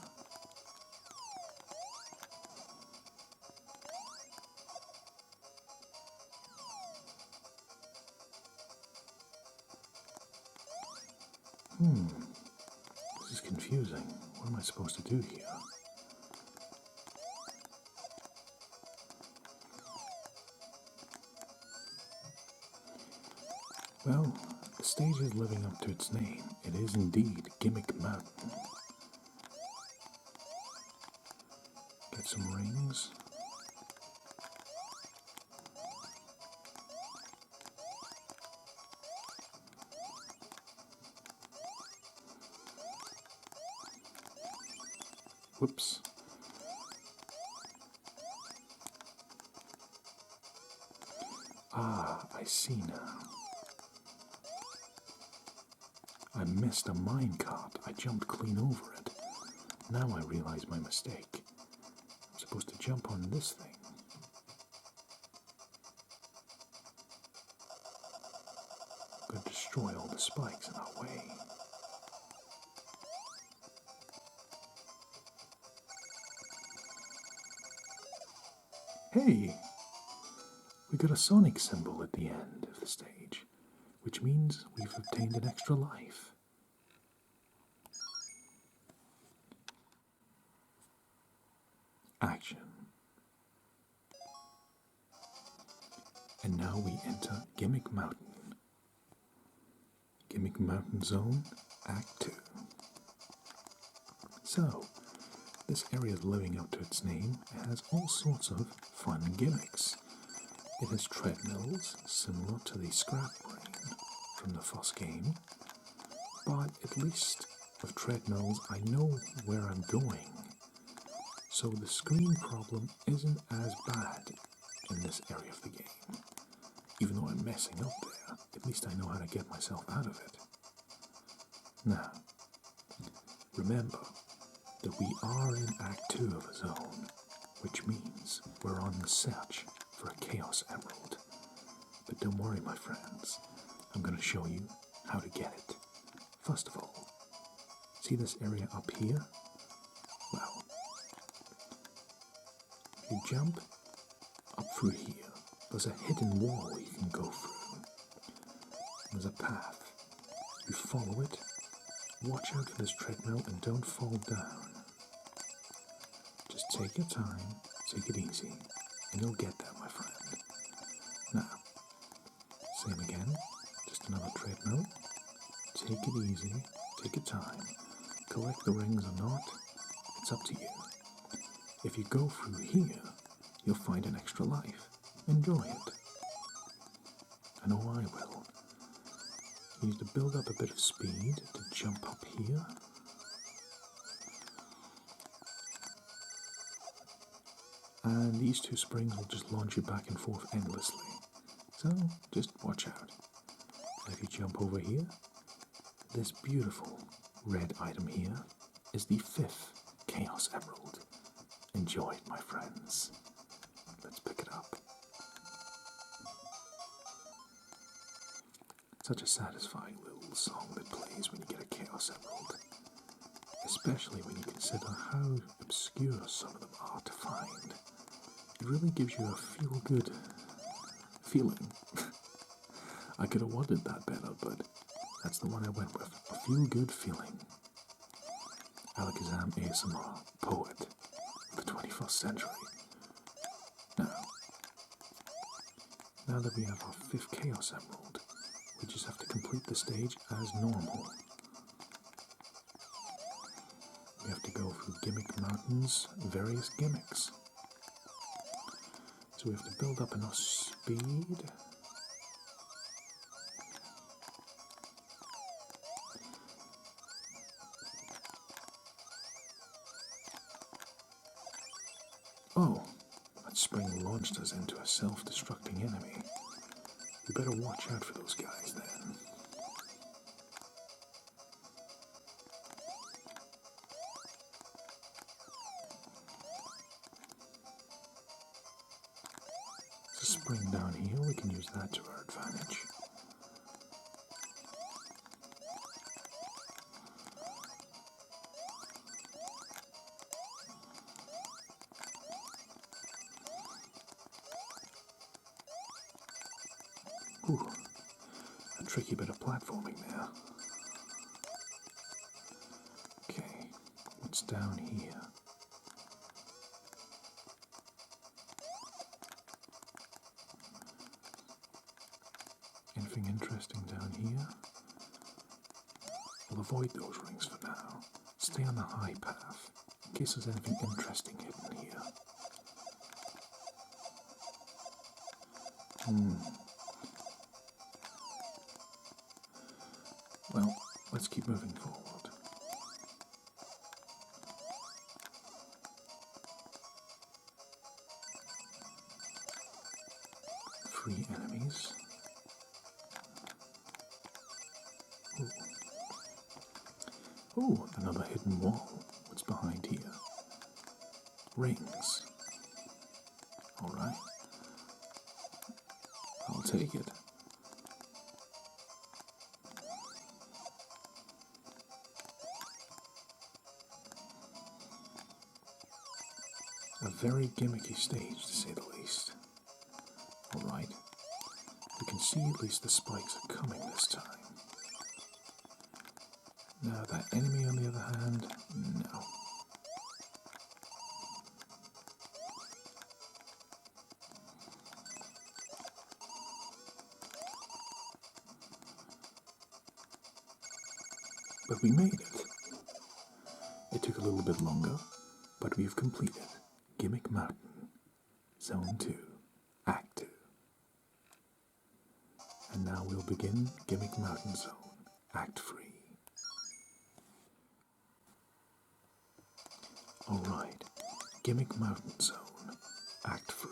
This is confusing. What am I supposed to do here? Well, the stage is living up to its name. It is indeed Gimmick Mountain. Get some rings. Whoops. Ah, I see now. I missed a minecart. I jumped clean over it. Now I realize my mistake. I'm supposed to jump on this thing. I'm going to destroy all the spikes in our way. Hey! We got a Sonic symbol at the end of the stage, which means we've obtained an extra life. Action. And now we enter Gimmick Mountain. Gimmick Mountain Zone, Act 2. So, this area is living up to its name and has all sorts of fun gimmicks. It has treadmills, similar to the Scrap Brain from the first game, but at least with treadmills I know where I'm going, so the screen problem isn't as bad in this area of the game. Even though I'm messing up there, at least I know how to get myself out of it. Now, remember that we are in Act 2 of a zone, which means we're on the search for a Chaos Emerald. But don't worry, my friends, I'm going to show you how to get it. First of all, see this area up here? Well, if you jump up through here, there's a hidden wall you can go through. There's a path. You follow it, watch out for this treadmill and don't fall down. Just take your time, take it easy, and you'll get there, my friend. Now, same again, just another treadmill. Take it easy, take your time. Collect the rings or not, it's up to you. If you go through here, you'll find an extra life. Enjoy it. I know I will. You need to build up a bit of speed to jump up here. And these two springs will just launch you back and forth endlessly. So, just watch out. And if you jump over here, this beautiful red item here is the 5th Chaos Emerald. Enjoy it, my friends. Let's pick it up. Such a satisfying little song that plays when you get a Chaos Emerald. Especially when you consider how obscure some of them are to find. It really gives you a feel-good feeling. I could have worded that better, but that's the one I went with. A feel-good feeling. Alakazam ASMR, poet of the 21st century. Now that we have our 5th Chaos Emerald, we just have to complete the stage as normal. We have to go through Gimmick Mountain's various gimmicks. So we have to build up enough speed. Oh, that spring launched us into a self-destructing enemy. We better watch out for those guys then. There's a spring down here, we can use that to our advantage. Ooh, a tricky bit of platforming there. Okay, what's down here? Anything interesting down here? We'll avoid those rings for now. Stay on the high path, in case there's anything interesting hidden here. Well, let's keep moving forward. Three enemies. Ooh, another hidden wall. What's behind here? Rings. Alright. I'll take it. A very gimmicky stage, to say the least. Alright. We can see at least the spikes are coming this time. Now that enemy on the other hand, no. But we made it. It took a little bit longer, but we've completed Gimmick Mountain, Zone 2, Act 2. And now we'll begin Gimmick Mountain Zone, Act 3. Alright, Gimmick Mountain Zone, Act 3.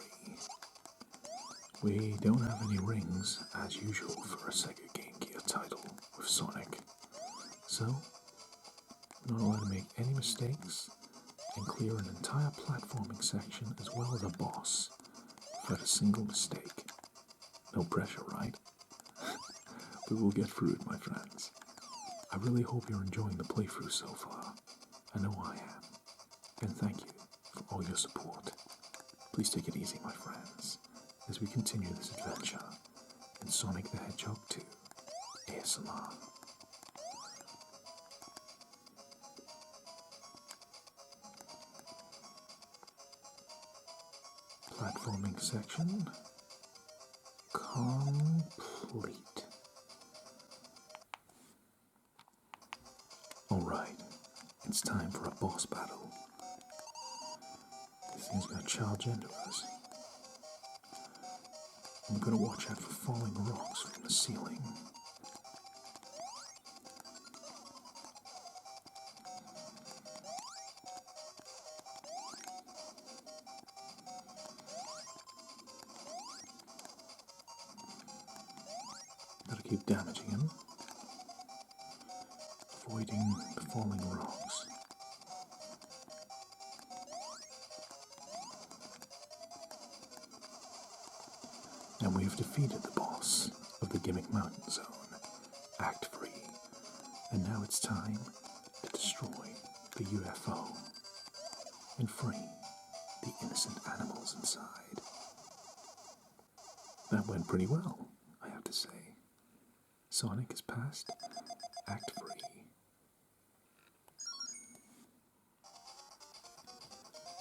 We don't have any rings, as usual for a Sega Game Gear title with Sonic. So, we're not allowed to make any mistakes and clear an entire platforming section as well as a boss without a single mistake. No pressure, right? But we'll get through it, my friends. I really hope you're enjoying the playthrough so far. I know I am. And thank you for all your support. Please take it easy, my friends, as we continue this adventure in Sonic the Hedgehog 2 ASMR. Platforming section complete. Alright, it's time for a boss battle. This thing's gonna charge into us. I'm gonna watch out for falling rocks from the ceiling. Gotta keep damaging him, avoiding the falling rocks. And we've defeated the boss of the Gimmick Mountain Zone, Act 3. And now it's time to destroy the UFO and free the innocent animals inside. That went pretty well, I have to say. Sonic has passed Act 3.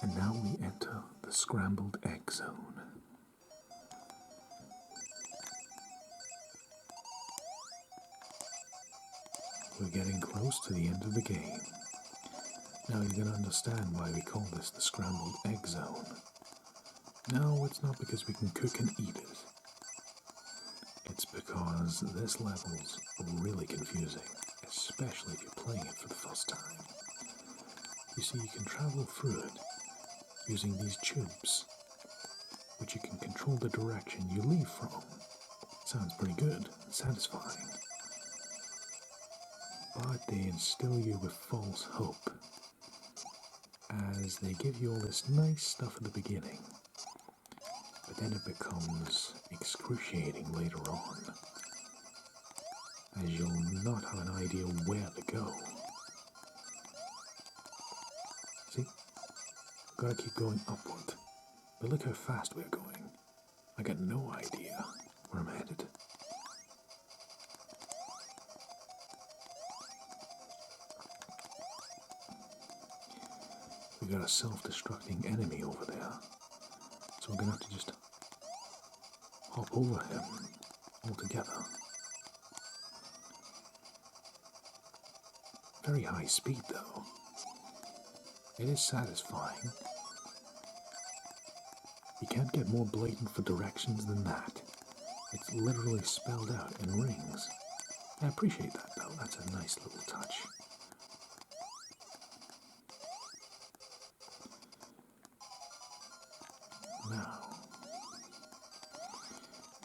And now we enter the Scrambled Egg Zone. We're getting close to the end of the game. Now you're going to understand why we call this the Scrambled Egg Zone. No, it's not because we can cook and eat it. It's because this level's really confusing, especially if you're playing it for the first time. You see, you can travel through it using these tubes, which you can control the direction you leave from. Sounds pretty good, satisfying. But they instill you with false hope, as they give you all this nice stuff at the beginning, but then it becomes excruciating later on, as you'll not have an idea where to go. See? Gotta keep going upward, but look how fast we're going. I got no idea where I'm headed. We got a self-destructing enemy over there, so we're gonna have to just hop over him altogether. Very high speed though. It is satisfying. You can't get more blatant for directions than that. It's literally spelled out in rings. I appreciate that though, that's a nice little touch. Now,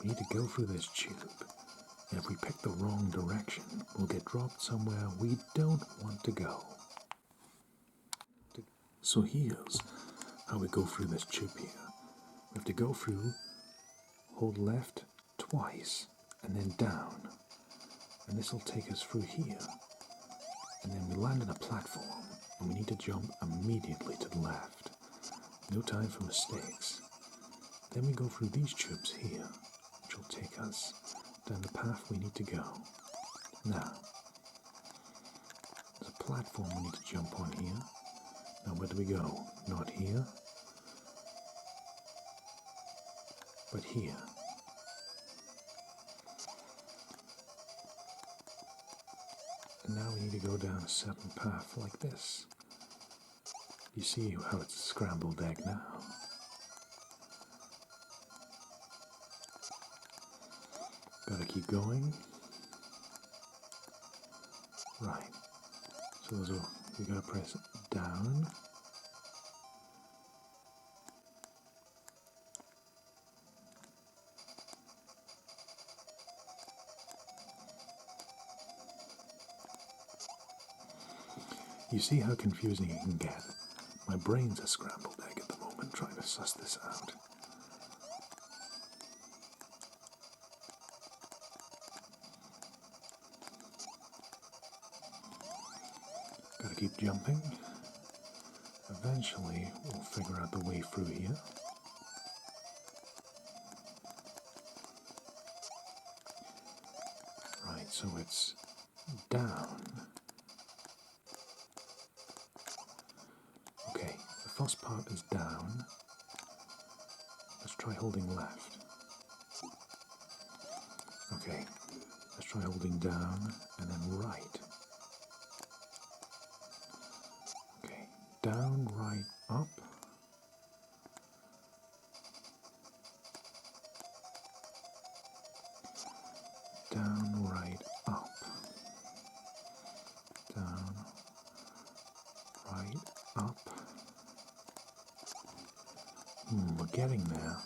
we need to go through this tube, and if we pick the wrong direction, we'll get dropped somewhere we don't want to go. So here's how we go through this tube here. We have to go through, hold left twice, and then down, and this will take us through here, and then we land on a platform, and we need to jump immediately to the left. No time for mistakes. Then we go through these tubes here, which will take us down the path we need to go. Now, there's a platform we need to jump on here. Now where do we go? Not here, but here. And now we need to go down a certain path like this. You see how it's a scrambled egg now. Gotta keep going. Right. So we gotta press down. You see how confusing it can get. My brain's a scrambled egg at the moment, trying to suss this out. Gotta keep jumping. Eventually, we'll figure out the way through here. Right, so it's down. Okay, the first part is down. Let's try holding left. Okay, let's try holding down and then right. Okay, down, right, up. Down, right, up. Down, right, up. We're getting there.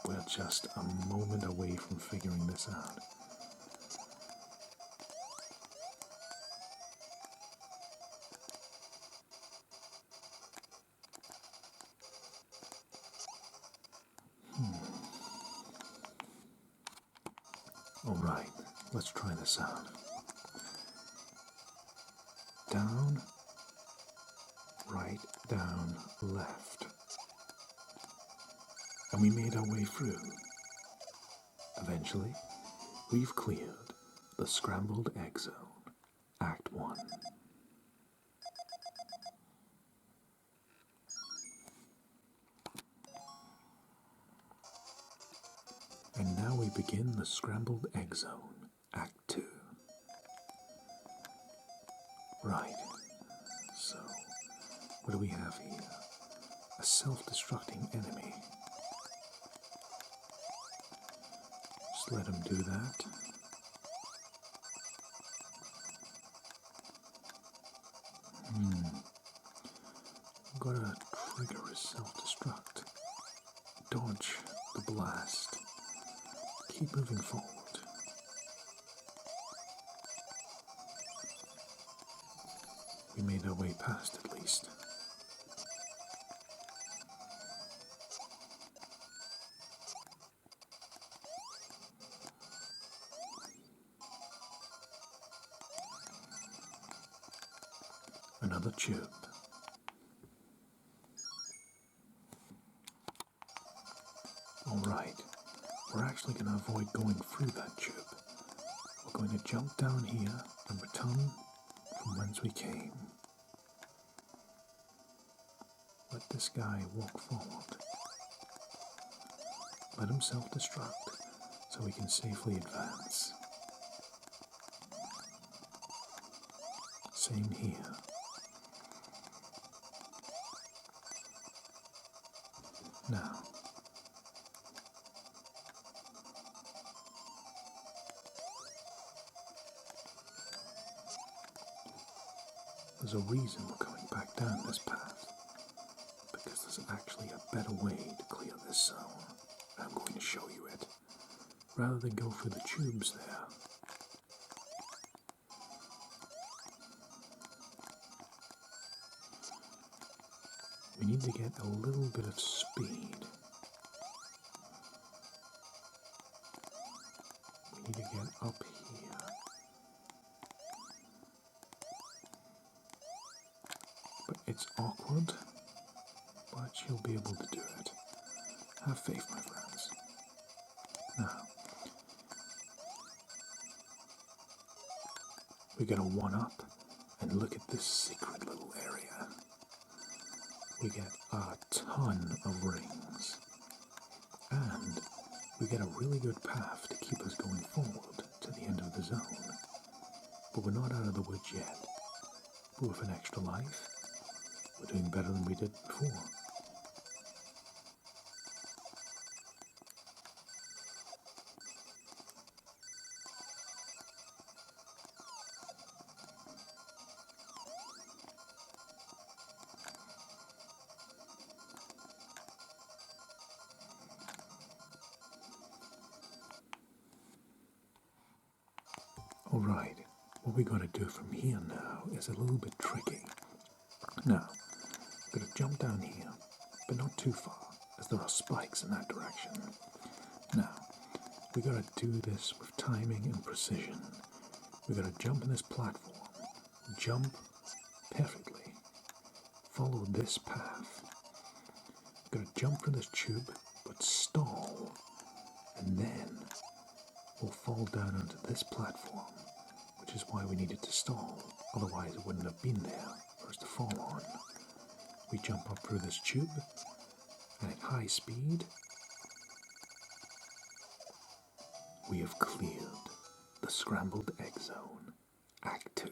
We're just a moment away from figuring this out. Alright, let's try this out. Down, right, down, left. And we made our way through. Eventually, we've cleared the Scrambled Egg Zone, Act 1. And now we begin the Scrambled Egg Zone, Act 2. Right, so what do we have here? A self-destructing enemy. Just let him do that. Gotta trigger his self-destruct. Dodge the blast. Keep moving forward. We made our way past at least. Another tube. Alright, we're actually going to avoid going through that tube. We're going to jump down here and return from whence we came. Let this guy walk forward. Let him self-destruct so we can safely advance. Same here. Now, there's a reason we're coming back down this path, because there's actually a better way to clear this zone, and I'm going to show you it, rather than go through the tubes there. We need to get a little bit of speed. We need to get up here. But it's awkward, but you'll be able to do it. Have faith, my friends. Now, we gotta one up and look at this secret little area. we get a ton of rings, and we get a really good path to keep us going forward to the end of the zone. But we're not out of the woods yet. But with an extra life, we're doing better than we did before. Alright, what we gotta do from here now is a little bit tricky. Now, we're gonna jump down here, but not too far, as there are spikes in that direction. Now, we gotta do this with timing and precision. We gotta jump on this platform, jump perfectly, follow this path. We're gonna jump for this tube, but stall, and then we'll fall down onto this platform, which is why we needed to stall, otherwise it wouldn't have been there for us to fall on. We jump up through this tube, and at high speed, we have cleared the Scrambled Egg Zone, Act 2.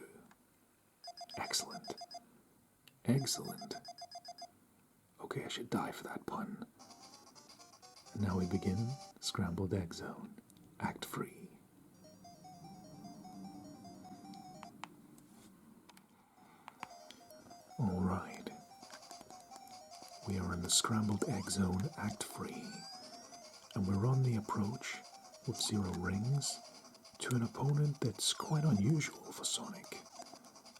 Excellent. Excellent. Okay, I should die for that pun. And now we begin Scrambled Egg Zone, Act 3. Alright. We are in the Scrambled Egg Zone, Act 3. And we're on the approach with 0 rings to an opponent that's quite unusual for Sonic.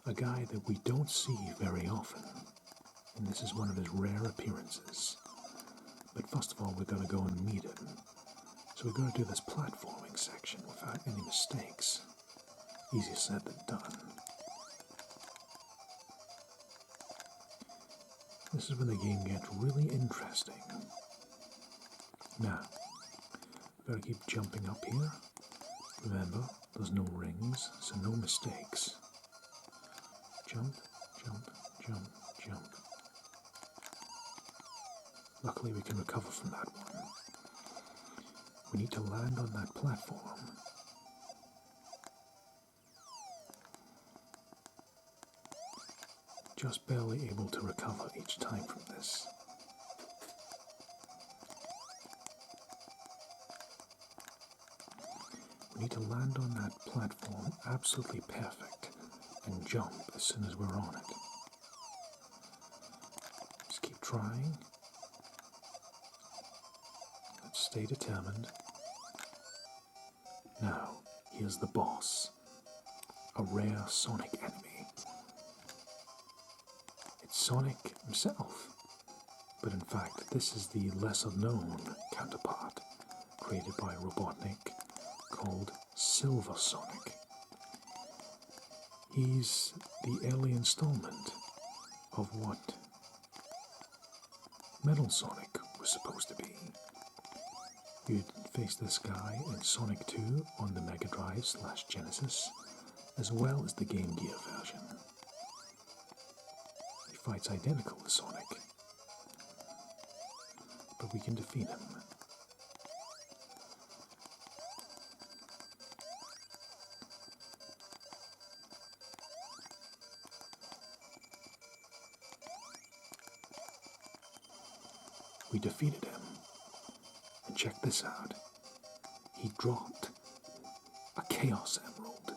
A guy that we don't see very often. And this is one of his rare appearances. But first of all, we're going to go and meet him. So we're going to do this platforming section without any mistakes. Easier said than done. This is when the game gets really interesting. Now, we've got to keep jumping up here. Remember, there's no rings, so no mistakes. Jump, jump, jump, jump. Luckily we can recover from that one. We need to land on that platform. Just barely able to recover each time from this. We need to land on that platform absolutely perfect and jump as soon as we're on it. Just keep trying. Let's stay determined. Now, here's the boss. A rare Sonic enemy. It's Sonic himself. But in fact, this is the lesser known counterpart created by Robotnik called Silver Sonic. He's the early installment of what Metal Sonic was supposed to be. You'd face this guy in Sonic 2 on the Mega Drive/Genesis, as well as the Game Gear version. He fights identical to Sonic, but we can defeat him. We defeated him. And check this out. He dropped a Chaos Emerald,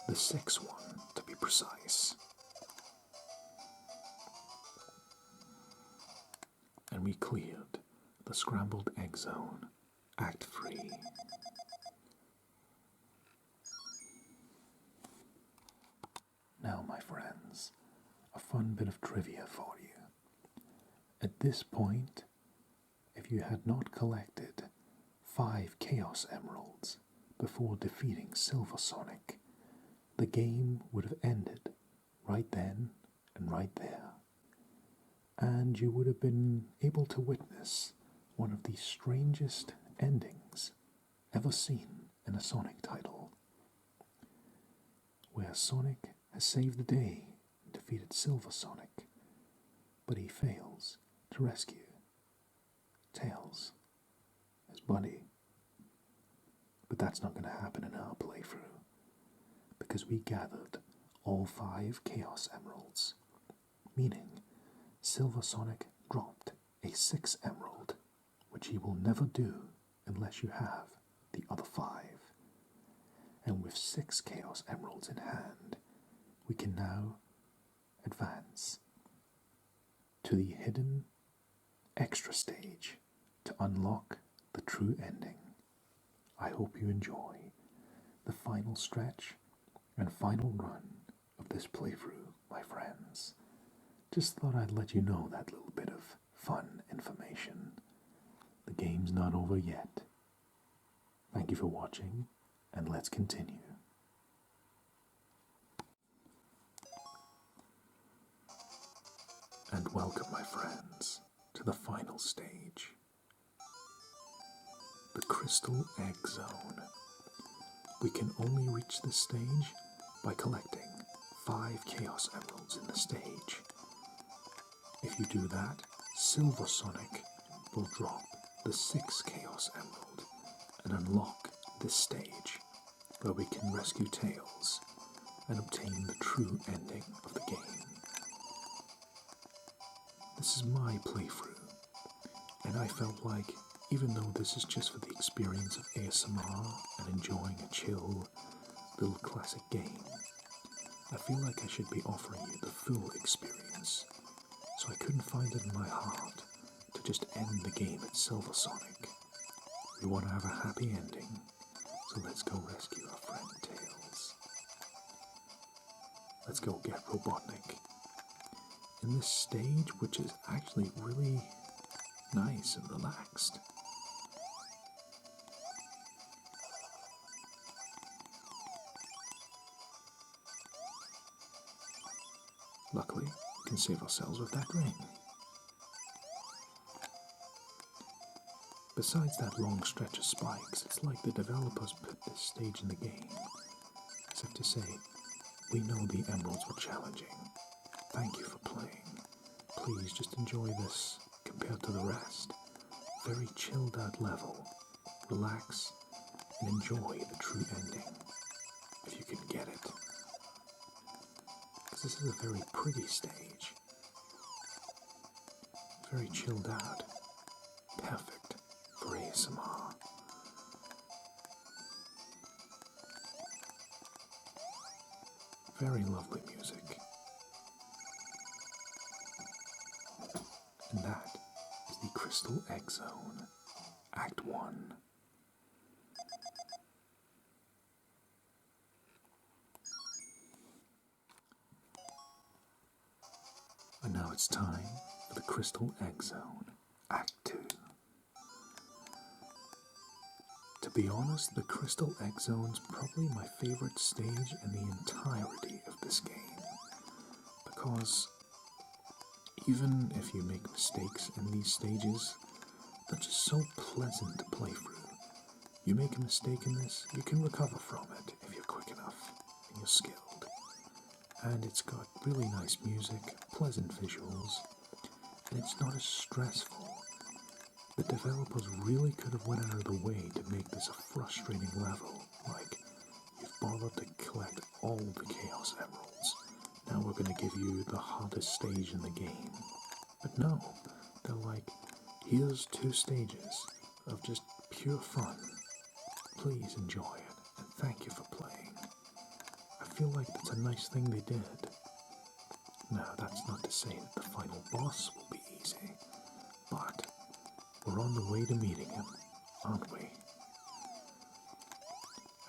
the 6th one to be precise. And we cleared the Scrambled Egg Zone, Act 3. Now, my friends, a fun bit of trivia for you. At this point, if you had not collected 5 Chaos Emeralds before defeating Silver Sonic, the game would have ended right then and right there. And you would have been able to witness one of the strangest endings ever seen in a Sonic title, where Sonic has saved the day and defeated Silver Sonic, but he fails to rescue Tails, his buddy. But that's not going to happen in our playthrough, because we gathered all 5 Chaos Emeralds, meaning Silver Sonic dropped a 6th emerald, which he will never do unless you have the other 5. And with 6 Chaos Emeralds in hand, we can now advance to the hidden extra stage to unlock the true ending. I hope you enjoy the final stretch and final run of this playthrough, my friends. Just thought I'd let you know that little bit of fun information. The game's not over yet. Thank you for watching, and let's continue. And welcome, my friends, to the final stage. The Crystal Egg Zone. We can only reach this stage by collecting 5 Chaos Emeralds in the stage. If you do that, Silver Sonic will drop the 6th Chaos Emerald and unlock this stage, where we can rescue Tails and obtain the true ending of the game. This is my playthrough, and I felt like, even though this is just for the experience of ASMR and enjoying a chill little classic game, I feel like I should be offering you the full experience. So I couldn't find it in my heart to just end the game at Silver Sonic. We want to have a happy ending, so let's go rescue our friend Tails. Let's go get Robotnik. In this stage, which is actually really nice and relaxed. Luckily, we can save ourselves with that ring. Besides that long stretch of spikes, it's like the developers put this stage in the game as if to say, we know the emeralds were challenging. Thank you for playing. Please just enjoy this compared to the rest. Very chilled out level. Relax and enjoy the true ending, if you can get it. Because this is a very pretty stage. Very chilled out. Perfect for ASMR. Very lovely music. And that is the Crystal Egg Zone, Act 1. And now it's time for the Crystal Egg Zone, Act 2. To be honest, the Crystal Egg Zone's probably my favorite stage in the entirety of this game, because even if you make mistakes in these stages, they're just so pleasant to play through. You make a mistake in this, you can recover from it if you're quick enough and you're skilled. And it's got really nice music, pleasant visuals, and it's not as stressful. The developers really could have went out of the way to make this a frustrating level, like, you've bothered to collect all the Chaos Emeralds, now we're going to give you the hardest stage in the game. But no, they're like, here's 2 stages of just pure fun. Please enjoy it, and thank you for playing. I feel like that's a nice thing they did. Now, that's not to say that the final boss will be easy, but we're on the way to meeting him, aren't we?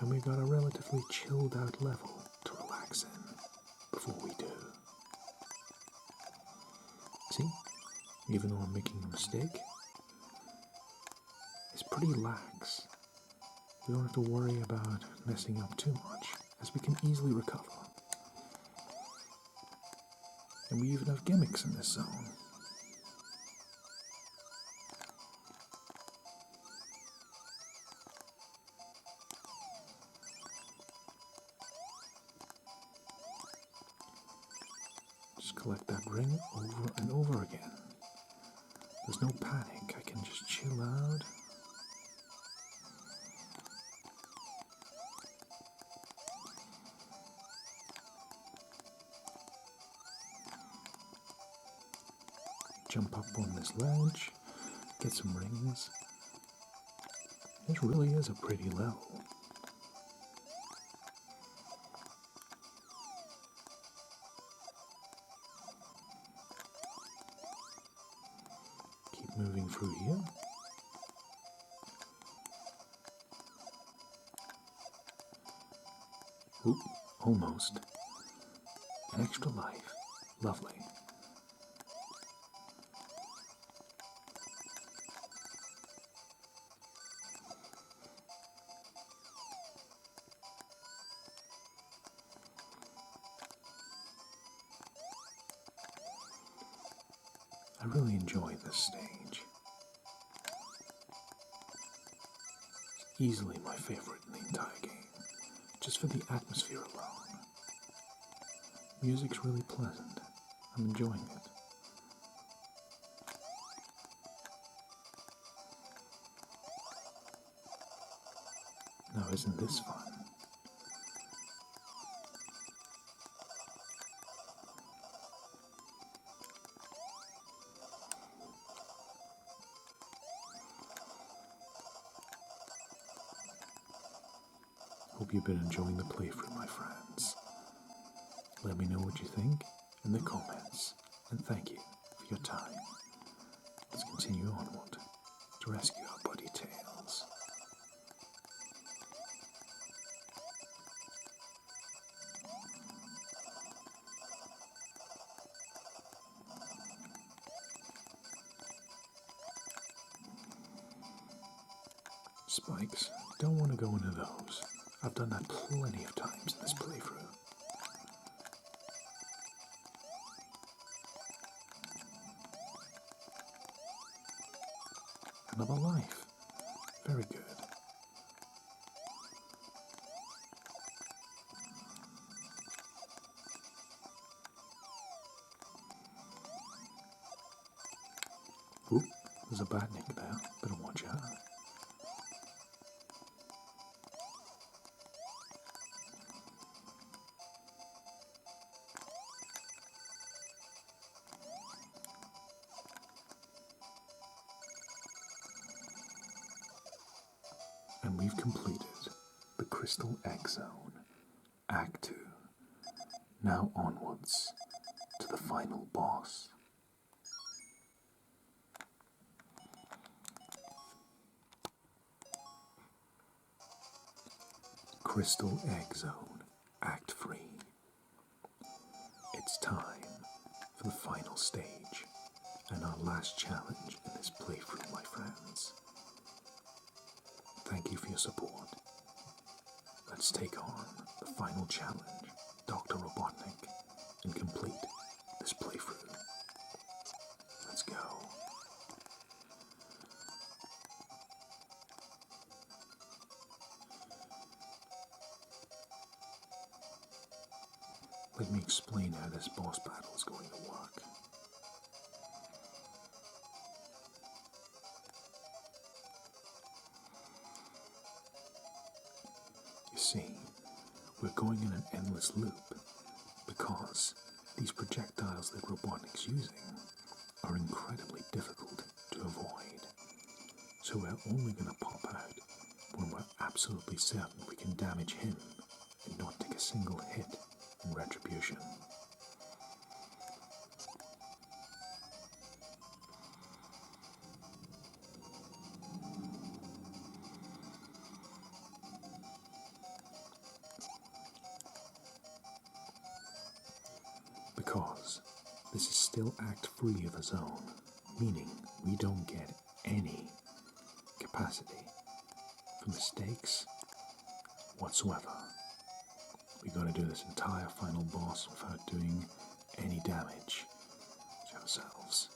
And we've got a relatively chilled out level to relax in before we do. See? Even though I'm making a mistake, it's pretty lax. We don't have to worry about messing up too much, as we can easily recover. And we even have gimmicks in this zone. just collect that ring over and over again. There's no panic, I can just chill out. Jump up on this ledge, get some rings. This really is a pretty level. Keep moving through here. Oop, almost. An extra life. Lovely. I really enjoy this stage. It's easily my favorite in the entire game, just for the atmosphere alone. Music's really pleasant. I'm enjoying it. Now isn't this fun? Hope you've been enjoying the playthrough, my friends. Let me know what you think in the comments, and thank you for your time. Let's continue onward to rescue our buddy Tails. Spikes, don't want to go into those. I've done that plenty of times in this playthrough. Another life. Very good. Oop, there's a Batnik there. Better watch out. And we've completed the Crystal Egg Zone, Act 2. Now onwards to the final boss. Crystal Egg Zone, Act 3. It's time for the final stage and our last challenge in this playthrough, my friends. Thank you for your support. Let's take on the final challenge, Doctor Robotnik, and complete this playthrough. Let's go. Let me explain how this boss battle is going to work. You see, we're going in an endless loop because these projectiles that Robotnik's using are incredibly difficult to avoid. So we're only going to pop out when we're absolutely certain we can damage him and not take a single hit in retribution. Because this is still Act 3 of the zone, meaning we don't get any capacity for mistakes whatsoever. We gotta do this entire final boss without doing any damage to ourselves.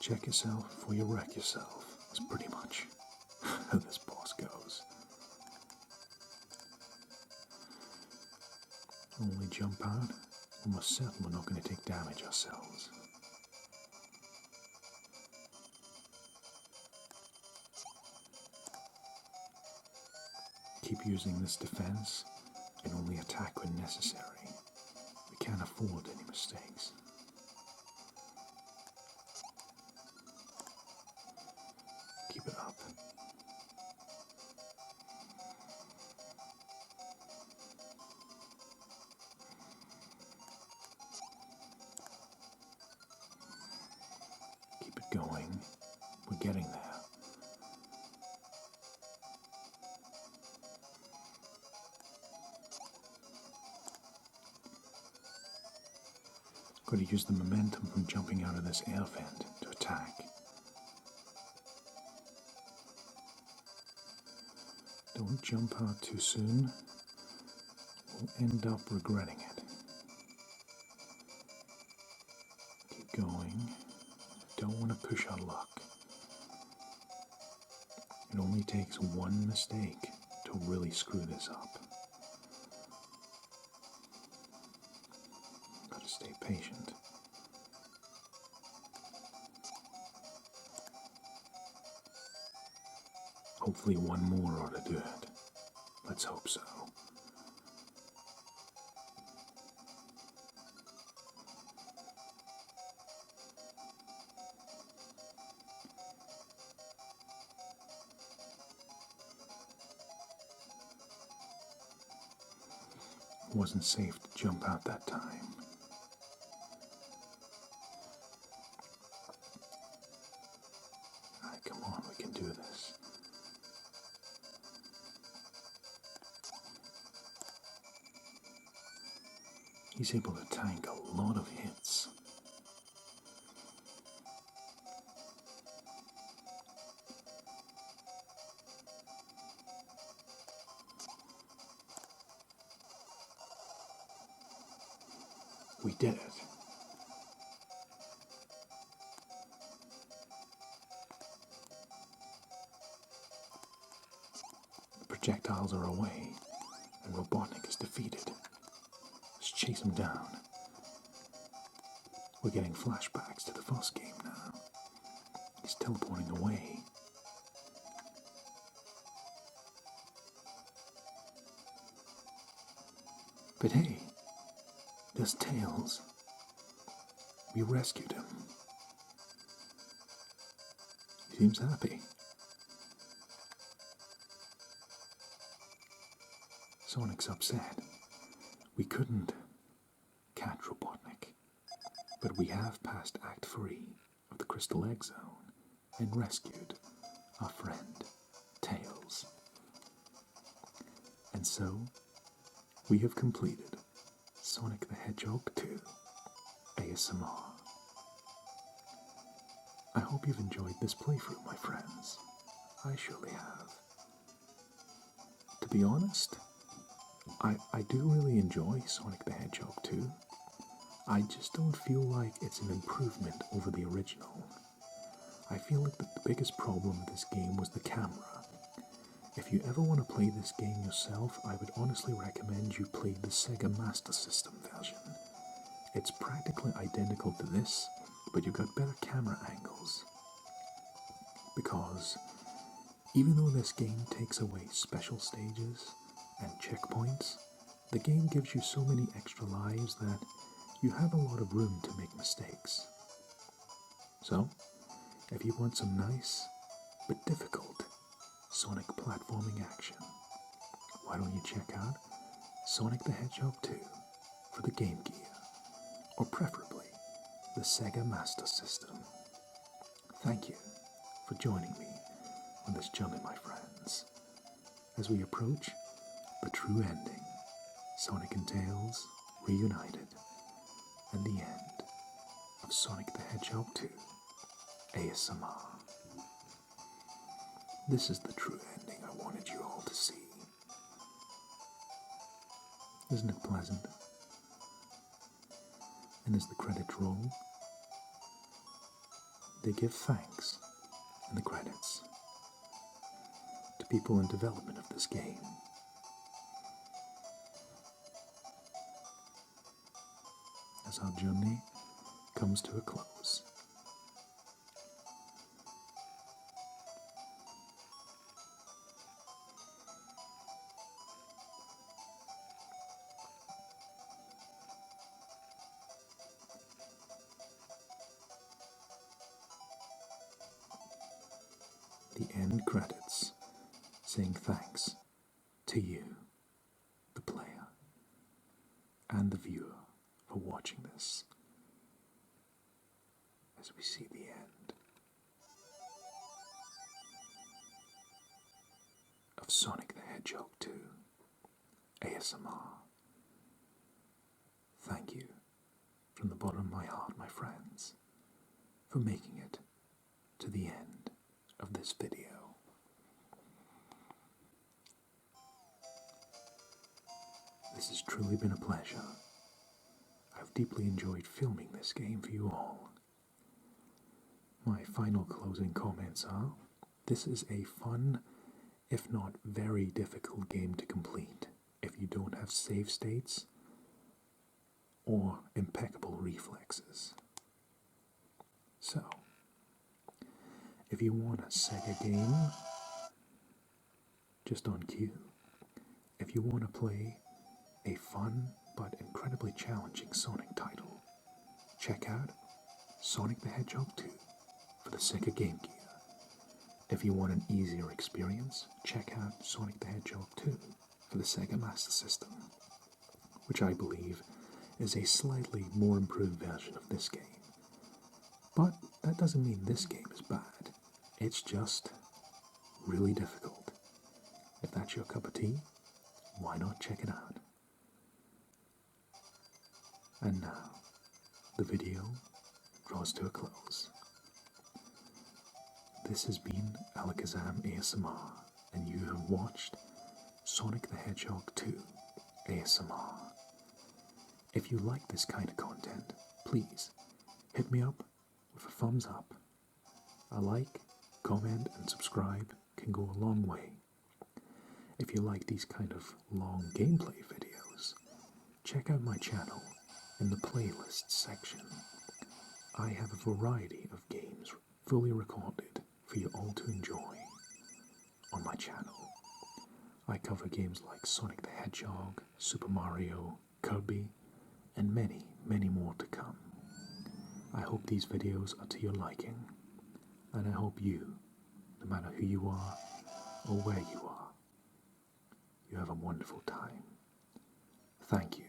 Check yourself before you wreck yourself. That's pretty much how this boss goes. When we jump out, we're most certain we're not going to take damage ourselves. Keep using this defense and only attack when necessary. We can't afford any mistakes. Keep it up. Keep it going. We're getting there. Got to use the momentum from jumping out of this air vent to attack. Don't jump out too soon. We'll end up regretting it. Keep going. Don't want to push our luck. It only takes one mistake to really screw this up. Gotta stay patient. Hopefully one more ought to do it. Let's hope so. It wasn't safe to jump out that time. Alright, come on, we can do this. He's able to tank a lot of hits. We did it. The projectiles are away, and Robotnik is defeated. Let's chase him down. We're getting flashbacks to the first game now. He's teleporting away. But hey, there's Tails. We rescued him. He seems happy. Sonic's upset. We couldn't catch Robotnik, but we have passed Act 3 of the Crystal Egg Zone and rescued our friend Tails. And so, we have completed Sonic the Hedgehog 2 ASMR. I hope you've enjoyed this playthrough, my friends. I surely have. To be honest, I do really enjoy Sonic the Hedgehog 2. I just don't feel like it's an improvement over the original. I feel like the biggest problem with this game was the camera. If you ever want to play this game yourself, I would honestly recommend you play the Sega Master System version. It's practically identical to this, but you've got better camera angles. Because even though this game takes away special stages and checkpoints, the game gives you so many extra lives that you have a lot of room to make mistakes. So, if you want some nice but difficult Sonic platforming action, why don't you check out Sonic the Hedgehog 2 for the Game Gear, or preferably the Sega Master System. Thank you for joining me on this journey, my friends, as we approach the true ending, Sonic and Tails reunited, and the end of Sonic the Hedgehog 2 ASMR. This is the true ending I wanted you all to see. Isn't it pleasant? And as the credits roll, they give thanks in the credits to people in development of this game. as our journey comes to a close. The end credits saying thanks to you, the player, and the viewer for watching this as we see the end of Sonic the Hedgehog 2 ASMR. Thank you from the bottom of my heart, my friends, for making it to the end of this video. This has truly been a pleasure. I've deeply enjoyed filming this game for you all. My final closing comments are, this is a fun, if not very difficult game to complete if you don't have save states or impeccable reflexes. So, if you want a Sega game, just on cue. If you want to play a fun but incredibly challenging Sonic title, check out Sonic the Hedgehog 2 for the Sega Game Gear. If you want an easier experience, check out Sonic the Hedgehog 2 for the Sega Master System, which I believe is a slightly more improved version of this game. But that doesn't mean this game is bad. It's just really difficult. If that's your cup of tea, why not check it out? And now, the video draws to a close. This has been Alakazam ASMR, and you have watched Sonic the Hedgehog 2 ASMR. If you like this kind of content, please hit me up with a thumbs up. A like, comment, and subscribe can go a long way. If you like these kind of long gameplay videos, check out my channel in the playlist section. I have a variety of games fully recorded for you all to enjoy on my channel. I cover games like Sonic the Hedgehog, Super Mario, Kirby, and many, many more to come. I hope these videos are to your liking, and I hope you, no matter who you are or where you are, you have a wonderful time. Thank you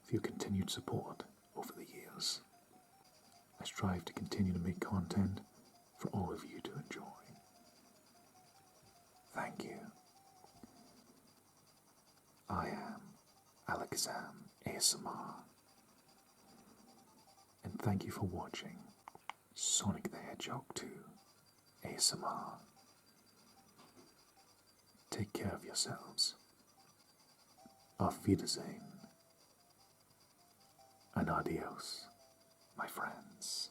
for your continued support over the years. I strive to continue to make content for all of you to enjoy. Thank you. I am Alakazam ASMR, and thank you for watching Sonic the Hedgehog 2 ASMR. Take care of yourselves. Auf Wiedersehen. And adios, my friends.